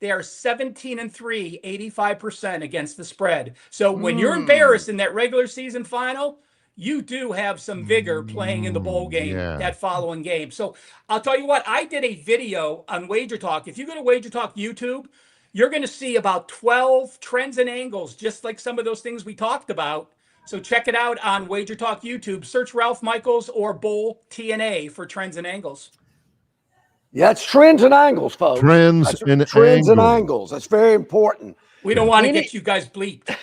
They are 17 and 3, 85% against the spread. So when you're embarrassed in that regular season final, you do have some vigor playing in the bowl game that following game. So I'll tell you what, I did a video on Wager Talk. If you go to Wager Talk YouTube, you're going to see about 12 trends and angles, just like some of those things we talked about. So check it out on Wager Talk YouTube. Search Ralph Michaels or Bowl TNA for trends and angles. Yeah, it's trends and angles, folks. Trends and angles. That's very important. We don't want to get you guys bleeped.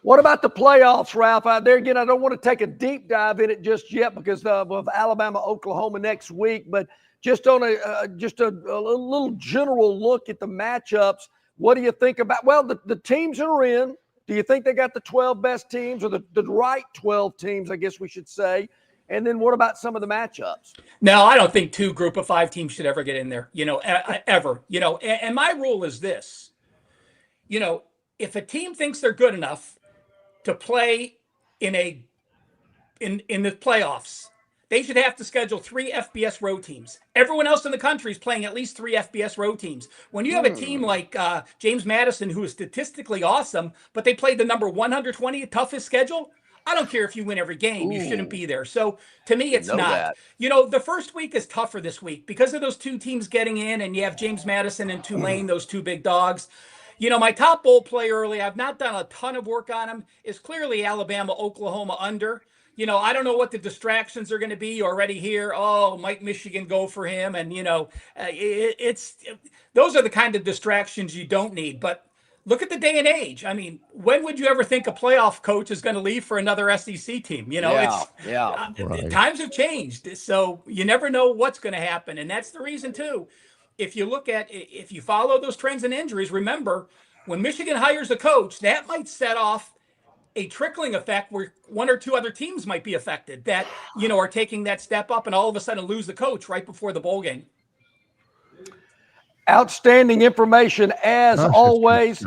What about the playoffs, Ralph? Out there again, I don't want to take a deep dive in it just yet because of Alabama, Oklahoma next week. But just on a little general look at the matchups, What do you think about, well, the teams that are in, do you think they got the 12 best teams or the right 12 teams, I guess we should say? And then what about some of the matchups? No, I don't think 2 group of 5 teams should ever get in there, ever. And my rule is this. If a team thinks they're good enough to play in the playoffs, they should have to schedule 3 FBS road teams. Everyone else in the country is playing at least 3 FBS road teams. When you have a team like James Madison, who is statistically awesome, but they played the number 120 toughest schedule, I don't care if you win every game. You shouldn't be there. So to me, it's not. The first week is tougher this week because of those 2 teams getting in, and you have James Madison and Tulane, those 2 big dogs. My top bowl play early, I've not done a ton of work on him, is clearly Alabama, Oklahoma under. I don't know what the distractions are going to be already here. Oh, might Michigan go for him? And, those are the kind of distractions you don't need. But look at the day and age. I mean, when would you ever think a playoff coach is going to leave for another SEC team? Times have changed. So you never know what's going to happen. And that's the reason, too. If you follow those trends and injuries, remember, when Michigan hires a coach, that might set off a trickling effect where 1 or 2 other teams might be affected that, are taking that step up and all of a sudden lose the coach right before the bowl game. Outstanding information as always.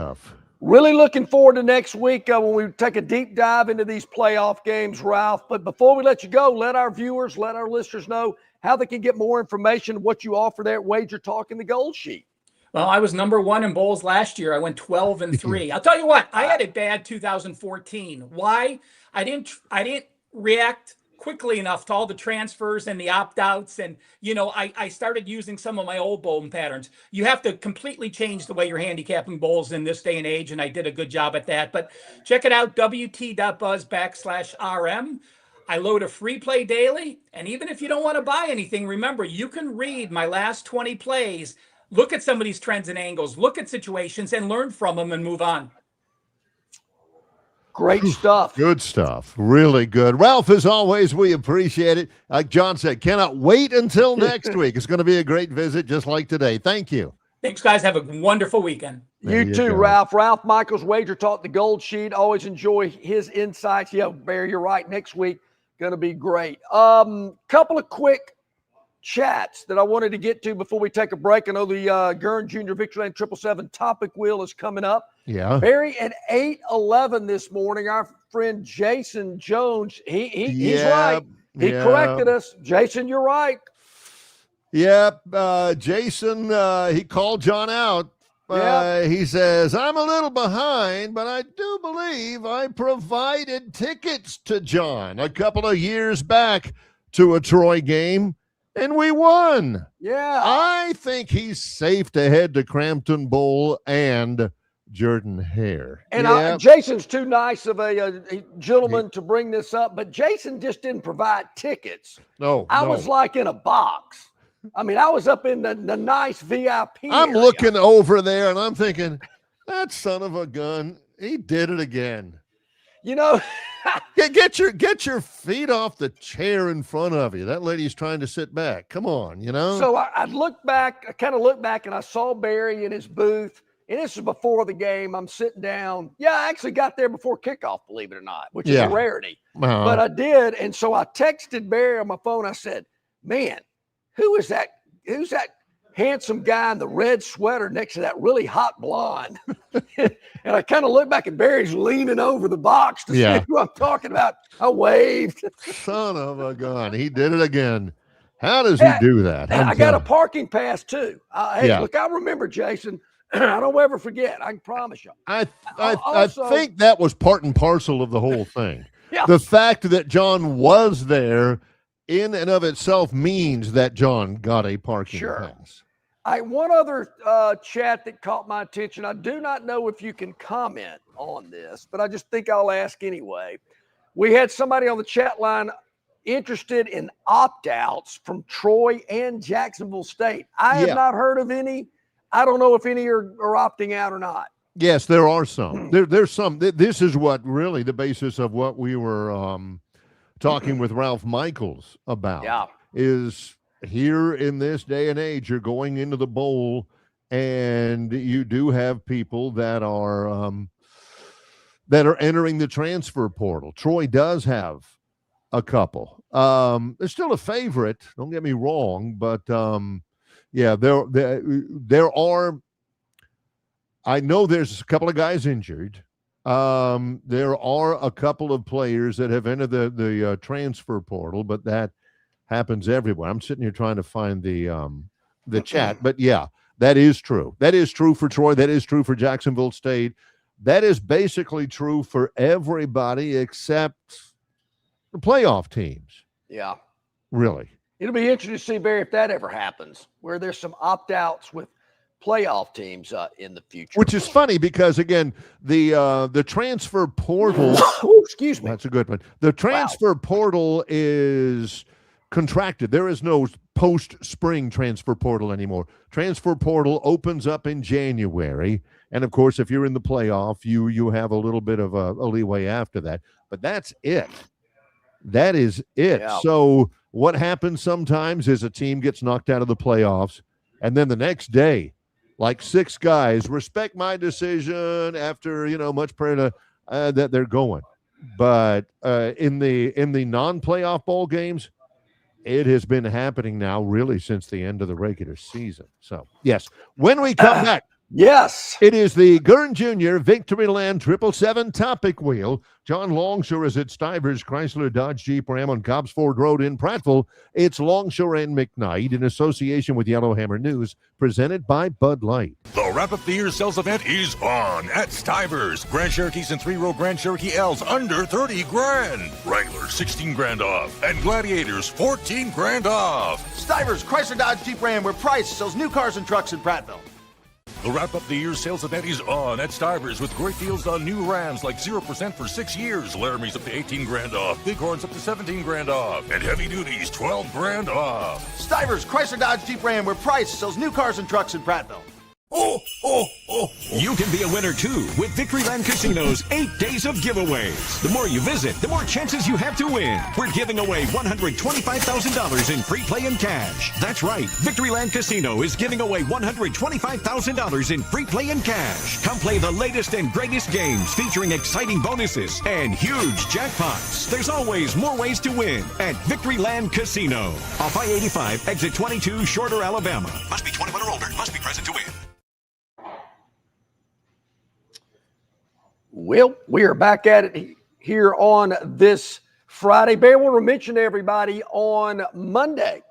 Really looking forward to next week when we take a deep dive into these playoff games, Ralph. But before we let you go, let our viewers, let our listeners know how they can get more information, what you offer there at Wager Talk and the Gold Sheet. Well, I was number 1 in bowls last year. I went 12-3. I'll tell you what, I had a bad 2014. Why? I didn't react quickly enough to all the transfers and the opt-outs. And, I started using some of my old bowling patterns. You have to completely change the way you're handicapping bowls in this day and age. And I did a good job at that. But check it out, wt.buzz/RM. I load a free play daily. And even if you don't want to buy anything, remember, you can read my last 20 plays. Look at some of these trends and angles, look at situations and learn from them and move on. Great stuff. Good stuff. Really good. Ralph, as always, we appreciate it. Like John said, cannot wait until next week. It's going to be a great visit just like today. Thank you. Thanks, guys. Have a wonderful weekend. You too, Ralph. Ralph Michaels, Wager Talk, the Gold Sheet. Always enjoy his insights. Yeah, Barry, you're right. Next week, going to be great. Couple of quick chats that I wanted to get to before we take a break. I know the Gurn Junior Victoryland 777 topic wheel is coming up. Yeah. Barry, at 8:11 this morning, our friend Jason Jones, he's right. He corrected us. Jason, you're right. Yep. Jason, he called John out. He says, I'm a little behind, but I do believe I provided tickets to John a couple of years back to a Troy game. And we won. Yeah. I think he's safe to head to Crampton Bowl and Jordan-Hare. And Jason's too nice of a gentleman to bring this up, but Jason just didn't provide tickets. No. I was like in a box. I mean, I was up in the nice VIP I'm area. looking over there, and I'm thinking, that son of a gun, he did it again. Get your feet off the chair in front of you. That lady's trying to sit back. Come on, So I kind of looked back, and I saw Barry in his booth, and this was before the game. I'm sitting down. Yeah, I actually got there before kickoff, believe it or not, which is a rarity. But I did, and so I texted Barry on my phone. I said, man, who's that handsome guy in the red sweater next to that really hot blonde? And I kind of looked back, and Barry's leaning over the box to see who I'm talking about. I waved. Son of a gun. He did it again. How does he do that? I got a parking pass, too. Look, I remember, Jason. I don't ever forget. I can promise you. I think that was part and parcel of the whole thing. Yeah. The fact that John was there in and of itself means that John got a parking pass. One other chat that caught my attention. I do not know if you can comment on this, but I just think I'll ask anyway. We had somebody on the chat line interested in opt-outs from Troy and Jacksonville State. I have not heard of any. I don't know if any are opting out or not. Yes, there are some. There's some. This is what really the basis of what we were talking with Ralph Michaels about. Yeah. Is here in this day and age, you're going into the bowl and you do have people that are entering the transfer portal. Troy does have a couple. They're still a favorite. Don't get me wrong, but yeah, there are. I know there's a couple of guys injured. There are a couple of players that have entered the transfer portal, but that happens everywhere. I'm sitting here trying to find the chat, but yeah, that is true. That is true for Troy. That is true for Jacksonville State. That is basically true for everybody except the playoff teams. Yeah. Really. It'll be interesting to see, Barry, if that ever happens, where there's some opt-outs with playoff teams in the future. Which is funny because, again, the transfer portal. Excuse me. That's a good one. The transfer portal is contracted. There is no post-spring transfer portal anymore. Transfer portal opens up in January. And, of course, if you're in the playoff, you have a little bit of a leeway after that. But that's it. That is it. Yeah. So what happens sometimes is a team gets knocked out of the playoffs, and then the next day, like 6 guys, respect my decision after, much prayer to that they're going. But in the non-playoff bowl games, it has been happening now really since the end of the regular season. So, yes, when we come back, yes, it is the Gurn Jr. Victoryland 777 topic wheel. John Longshore is at Stivers Chrysler Dodge Jeep Ram on Cobbs Ford Road in Prattville. It's Longshore and McKnight in association with Yellowhammer News, presented by Bud Light. The Wrap Up the Year sales event is on at Stivers. Grand Cherokees and 3-row Grand Cherokee L's under 30 grand. Wranglers 16 grand off. And Gladiators 14 grand off. Stivers Chrysler Dodge Jeep Ram, where Price sells new cars and trucks in Prattville. The Wrap Up the Year sales event is on at Stivers with great deals on new Rams like 0% for 6 years. Laramie's up to 18 grand off. Bighorns up to 17 grand off. And Heavy Duties 12 grand off. Stivers Chrysler Dodge Jeep Ram, where Price sells new cars and trucks in Prattville. You can be a winner too with Victoryland Casino's 8 days of giveaways. The more you visit, the more chances you have to win. We're giving away $125,000 in free play and cash. That's right, Victoryland Casino is giving away $125,000 in free play and cash. Come play the latest and greatest games featuring exciting bonuses and huge jackpots. There's always more ways to win at Victoryland Casino. Off I-85, exit 22, Shorter, Alabama. Must be 21 or older. Must be present to win. Well, we are back at it here on this Friday. Barry, I want to mention to everybody on Monday,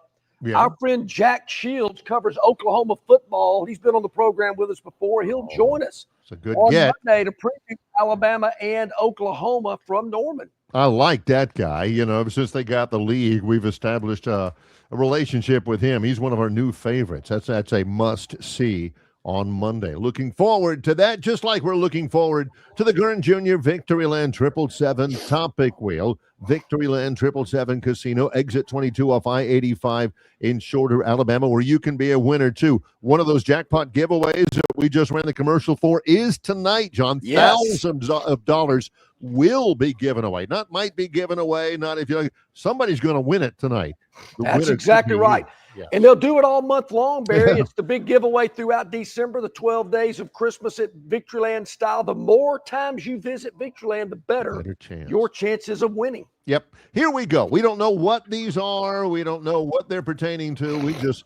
our friend Jack Shields covers Oklahoma football. He's been on the program with us before. He'll join us it's a good on get. Monday to preview Alabama and Oklahoma from Norman. I like that guy. Since they got the league, we've established a relationship with him. He's one of our new favorites. That's a must-see on Monday. Looking forward to that, just like we're looking forward to the Gurn Jr. Victoryland 777 topic wheel. Victoryland 777 Casino, exit 22 off I-85 in Shorter, Alabama, where you can be a winner too. One of those jackpot giveaways that we just ran the commercial for is tonight, John. Yes. Thousands of dollars will be given away. Not might be given away, not if you somebody's going to win it tonight. That's exactly right. Yeah. And they'll do it all month long, Barry. It's the big giveaway throughout December, the 12 days of Christmas at Victoryland style. The more times you visit Victoryland, the better chance. Your chances of winning. Yep. Here we go. We don't know what these are. We don't know what they're pertaining to. We just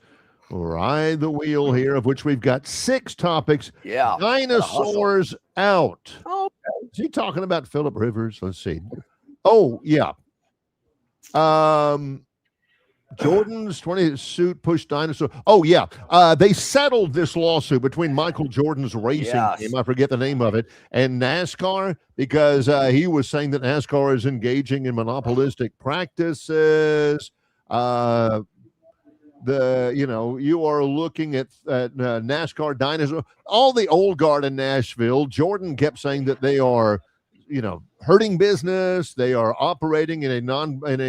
ride the wheel here, of which we've got 6 topics. Yeah. Dinosaurs out. Okay. Is he talking about Phillip Rivers? Let's see. Oh, yeah. Jordan's 20 suit pushed dinosaur. Oh, yeah. They settled this lawsuit between Michael Jordan's racing team, I forget the name of it, and NASCAR because he was saying that NASCAR is engaging in monopolistic practices. You are looking at NASCAR dinosaur, all the old guard in Nashville. Jordan kept saying that they are, hurting business. They are operating in a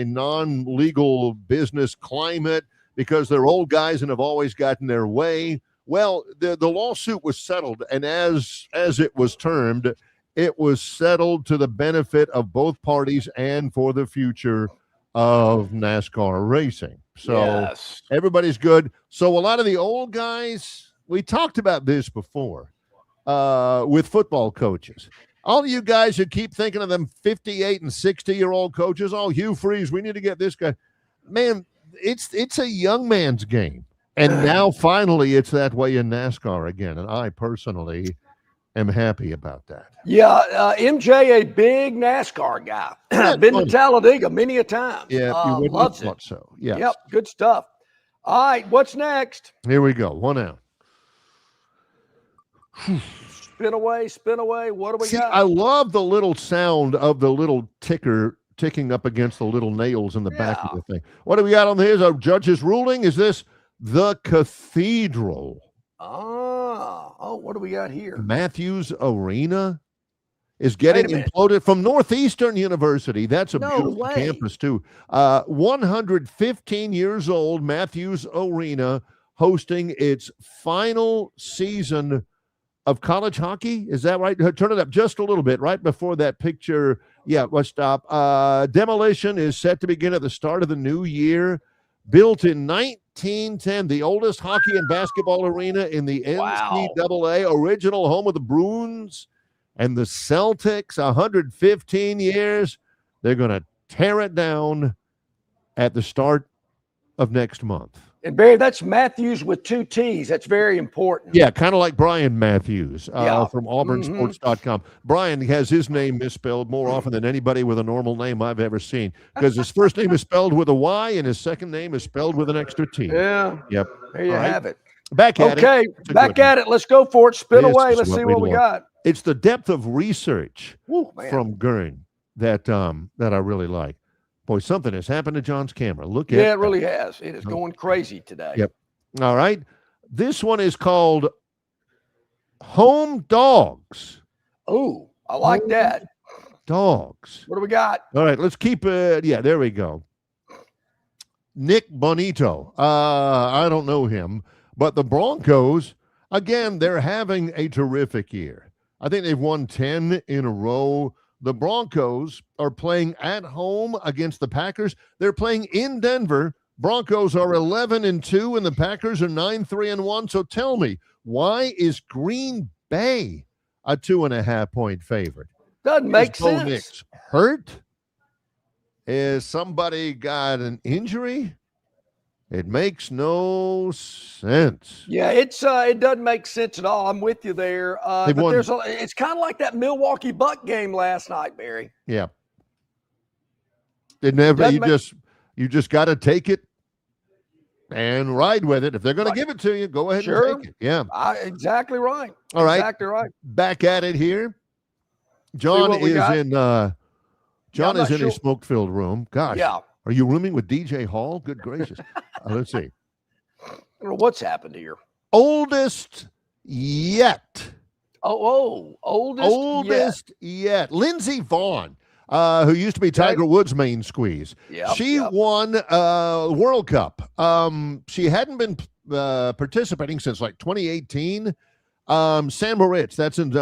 non-legal business climate because they're old guys and have always gotten their way. Well, the lawsuit was settled, and as it was termed, it was settled to the benefit of both parties and for the future of NASCAR racing. So everybody's good. So a lot of the old guys, we talked about this before with football coaches. All of you guys who keep thinking of them 58 and 60-year-old coaches, oh, Hugh Freeze, we need to get this guy. Man, it's a young man's game. And now finally it's that way in NASCAR again. And I personally am happy about that. Yeah, MJ, a big NASCAR guy. Been to Talladega many a time. Yeah, you wouldn't loves have thought it. so. Yes. Yep, good stuff. All right, what's next? Here we go. 1 out. Spin away. What do we got? I love the little sound of the little ticker ticking up against the little nails in the back of the thing. What do we got on here? A judge's ruling? Is this the Cathedral? Oh, what do we got here? Matthews Arena is getting imploded from Northeastern University. That's a beautiful campus, too. 115 years old, Matthews Arena hosting its final season of college hockey. Is that right? Turn it up just a little bit right before that picture. Yeah, let's stop. Demolition is set to begin at the start of the new year. Built in 1910, the oldest hockey and basketball arena in the NCAA, original home of the Bruins and the Celtics, 115 years. They're going to tear it down at the start of next month. And Barry, that's Matthews with 2 T's. That's very important. Yeah, kind of like Brian Matthews from auburnsports.com. Brian has his name misspelled more often than anybody with a normal name I've ever seen, because his first name is spelled with a Y and his second name is spelled with an extra T. Yeah. Yep. There you have it. Back at it. Okay, back at it. Let's go for it. Spin away. Let's see what we got. It's the depth of research from Gurn that I really like. Boy, something has happened to John's camera. Look at it really has. It is going crazy today. Yep. All right. This one is called Home Dogs. Oh, I like that. Dogs. What do we got? All right, let's keep it. Yeah, there we go. Nick Bonito. I don't know him, but the Broncos, again, they're having a terrific year. I think they've won 10 in a row. The Broncos are playing at home against the Packers. They're playing in Denver. Broncos are 11-2, and the Packers are 9-3-1. So tell me, why is Green Bay a 2.5-point favorite? Doesn't make Bo sense. Nix hurt? Is somebody got an injury? It makes no sense. Yeah, it doesn't make sense at all. I'm with you there. But it's kind of like that Milwaukee Buck game last night, Barry. Yeah. You just got to take it and ride with it. If they're going to give it to you, go ahead and take it. Yeah. Exactly right. All right. Exactly right. Back at it here. John is in a smoke-filled room. Gosh. Yeah. Are you rooming with DJ Hall? Good gracious. Let's see. I don't know what's happened here. Oldest yet. Oldest yet. Lindsey Vonn, who used to be Tiger Woods' main squeeze. She won World Cup. She hadn't been participating since like 2018. San Moritz, that's in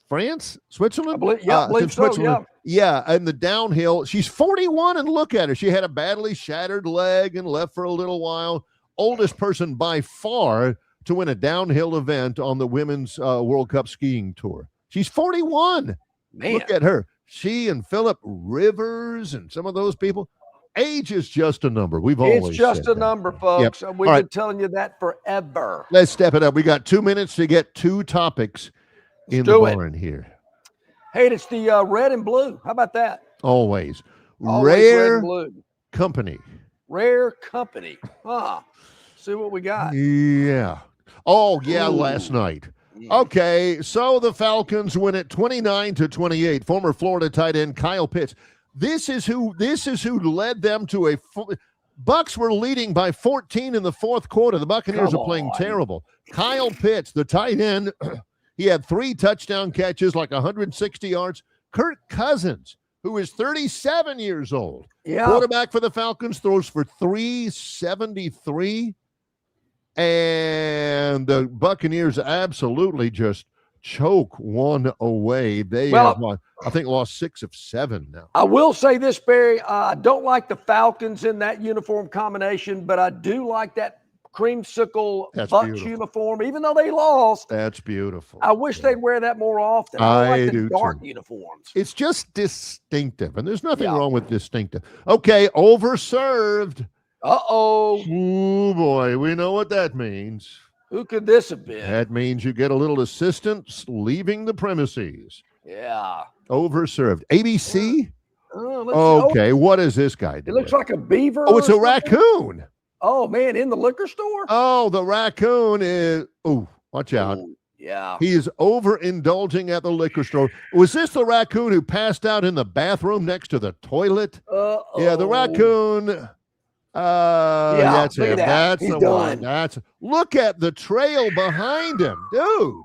France, Switzerland? I believe so, Switzerland. Yeah, and the downhill. She's 41, and look at her. She had a badly shattered leg and left for a little while. Oldest person by far to win a downhill event on the Women's World Cup skiing tour. She's 41. Man. Look at her. She and Phillip Rivers and some of those people. Age is just a number. It's just a number, folks. Yep. We've been telling you that forever. Let's step it up. We got 2 minutes to get 2 topics in the barn here. Hey, it's the red and blue. How about that? Always Rare red and blue. Company. Rare company. See what we got. Yeah. Oh, yeah, last night. Okay, so the Falcons win it 29-28. Former Florida tight end Kyle Pitts. This is who led them to Bucks were leading by 14 in the fourth quarter. The Buccaneers are playing terrible. Kyle Pitts, the tight end, he had 3 touchdown catches, like 160 yards. Kirk Cousins, who is 37 years old, quarterback for the Falcons, throws for 373. And the Buccaneers absolutely just choke one away. They have, I think, lost 6 of 7 now. I will say this, Barry. I don't like the Falcons in that uniform combination, but I do like that creamsicle That's Bucks beautiful. uniform, even though they lost. That's beautiful. I wish they'd wear that more often. I like the dark uniforms. It's just distinctive, and there's nothing wrong with distinctive. Okay, overserved. Uh-oh. Oh, boy. We know what that means. Who could this have been? That means you get a little assistance leaving the premises. Yeah. Overserved. ABC? Oh, Okay, what is this guy It doing? looks like a beaver. Oh, it's or a something. raccoon. Oh, man, in the liquor store? Oh, the raccoon is... Oh, watch out. Yeah. He is overindulging at the liquor store. Was this the raccoon who passed out in the bathroom next to the toilet? Yeah, the raccoon... that's look at him. that. That's He's the done. one. Look at the trail behind him, dude.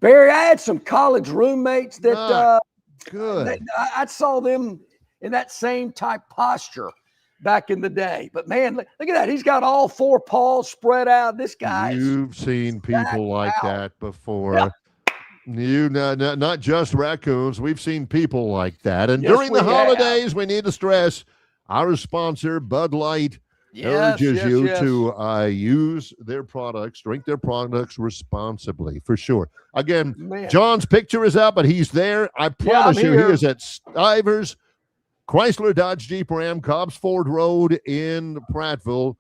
Barry, I had some college roommates that good. I saw them in that same type posture back in the day. But man, look at that. He's got all four paws spread out. This guy. You've seen people like that before. Yeah. You not just raccoons. We've seen people like that. And Yes, during the we have. holidays, we need to stress our sponsor, Bud Light, urges you to use their products, drink their products responsibly, for sure. Again, Man. John's picture is out, but he's there. I promise you, here. he is at Stivers, Chrysler, Dodge, Jeep, Ram, Cobbs Ford Road in Prattville.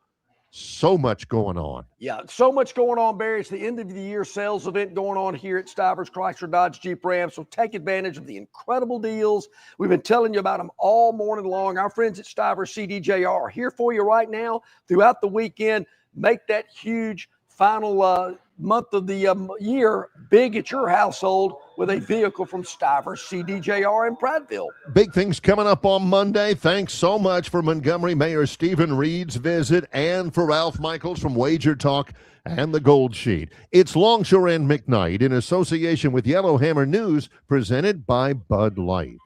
So much going on. Yeah, so much going on, Barry. It's the end of the year sales event going on here at Stivers, Chrysler, Dodge, Jeep, Ram. So take advantage of the incredible deals. We've been telling you about them all morning long. Our friends at Stivers CDJR are here for you right now throughout the weekend. Make that huge final month of the year big at your household with a vehicle from Stivers CDJR in Prattville. Big things coming up on Monday. Thanks so much for Montgomery Mayor Stephen Reed's visit and for Ralph Michaels from Wager Talk and the Gold Sheet. It's Longshore and McKnight in association with Yellowhammer News, presented by Bud Light.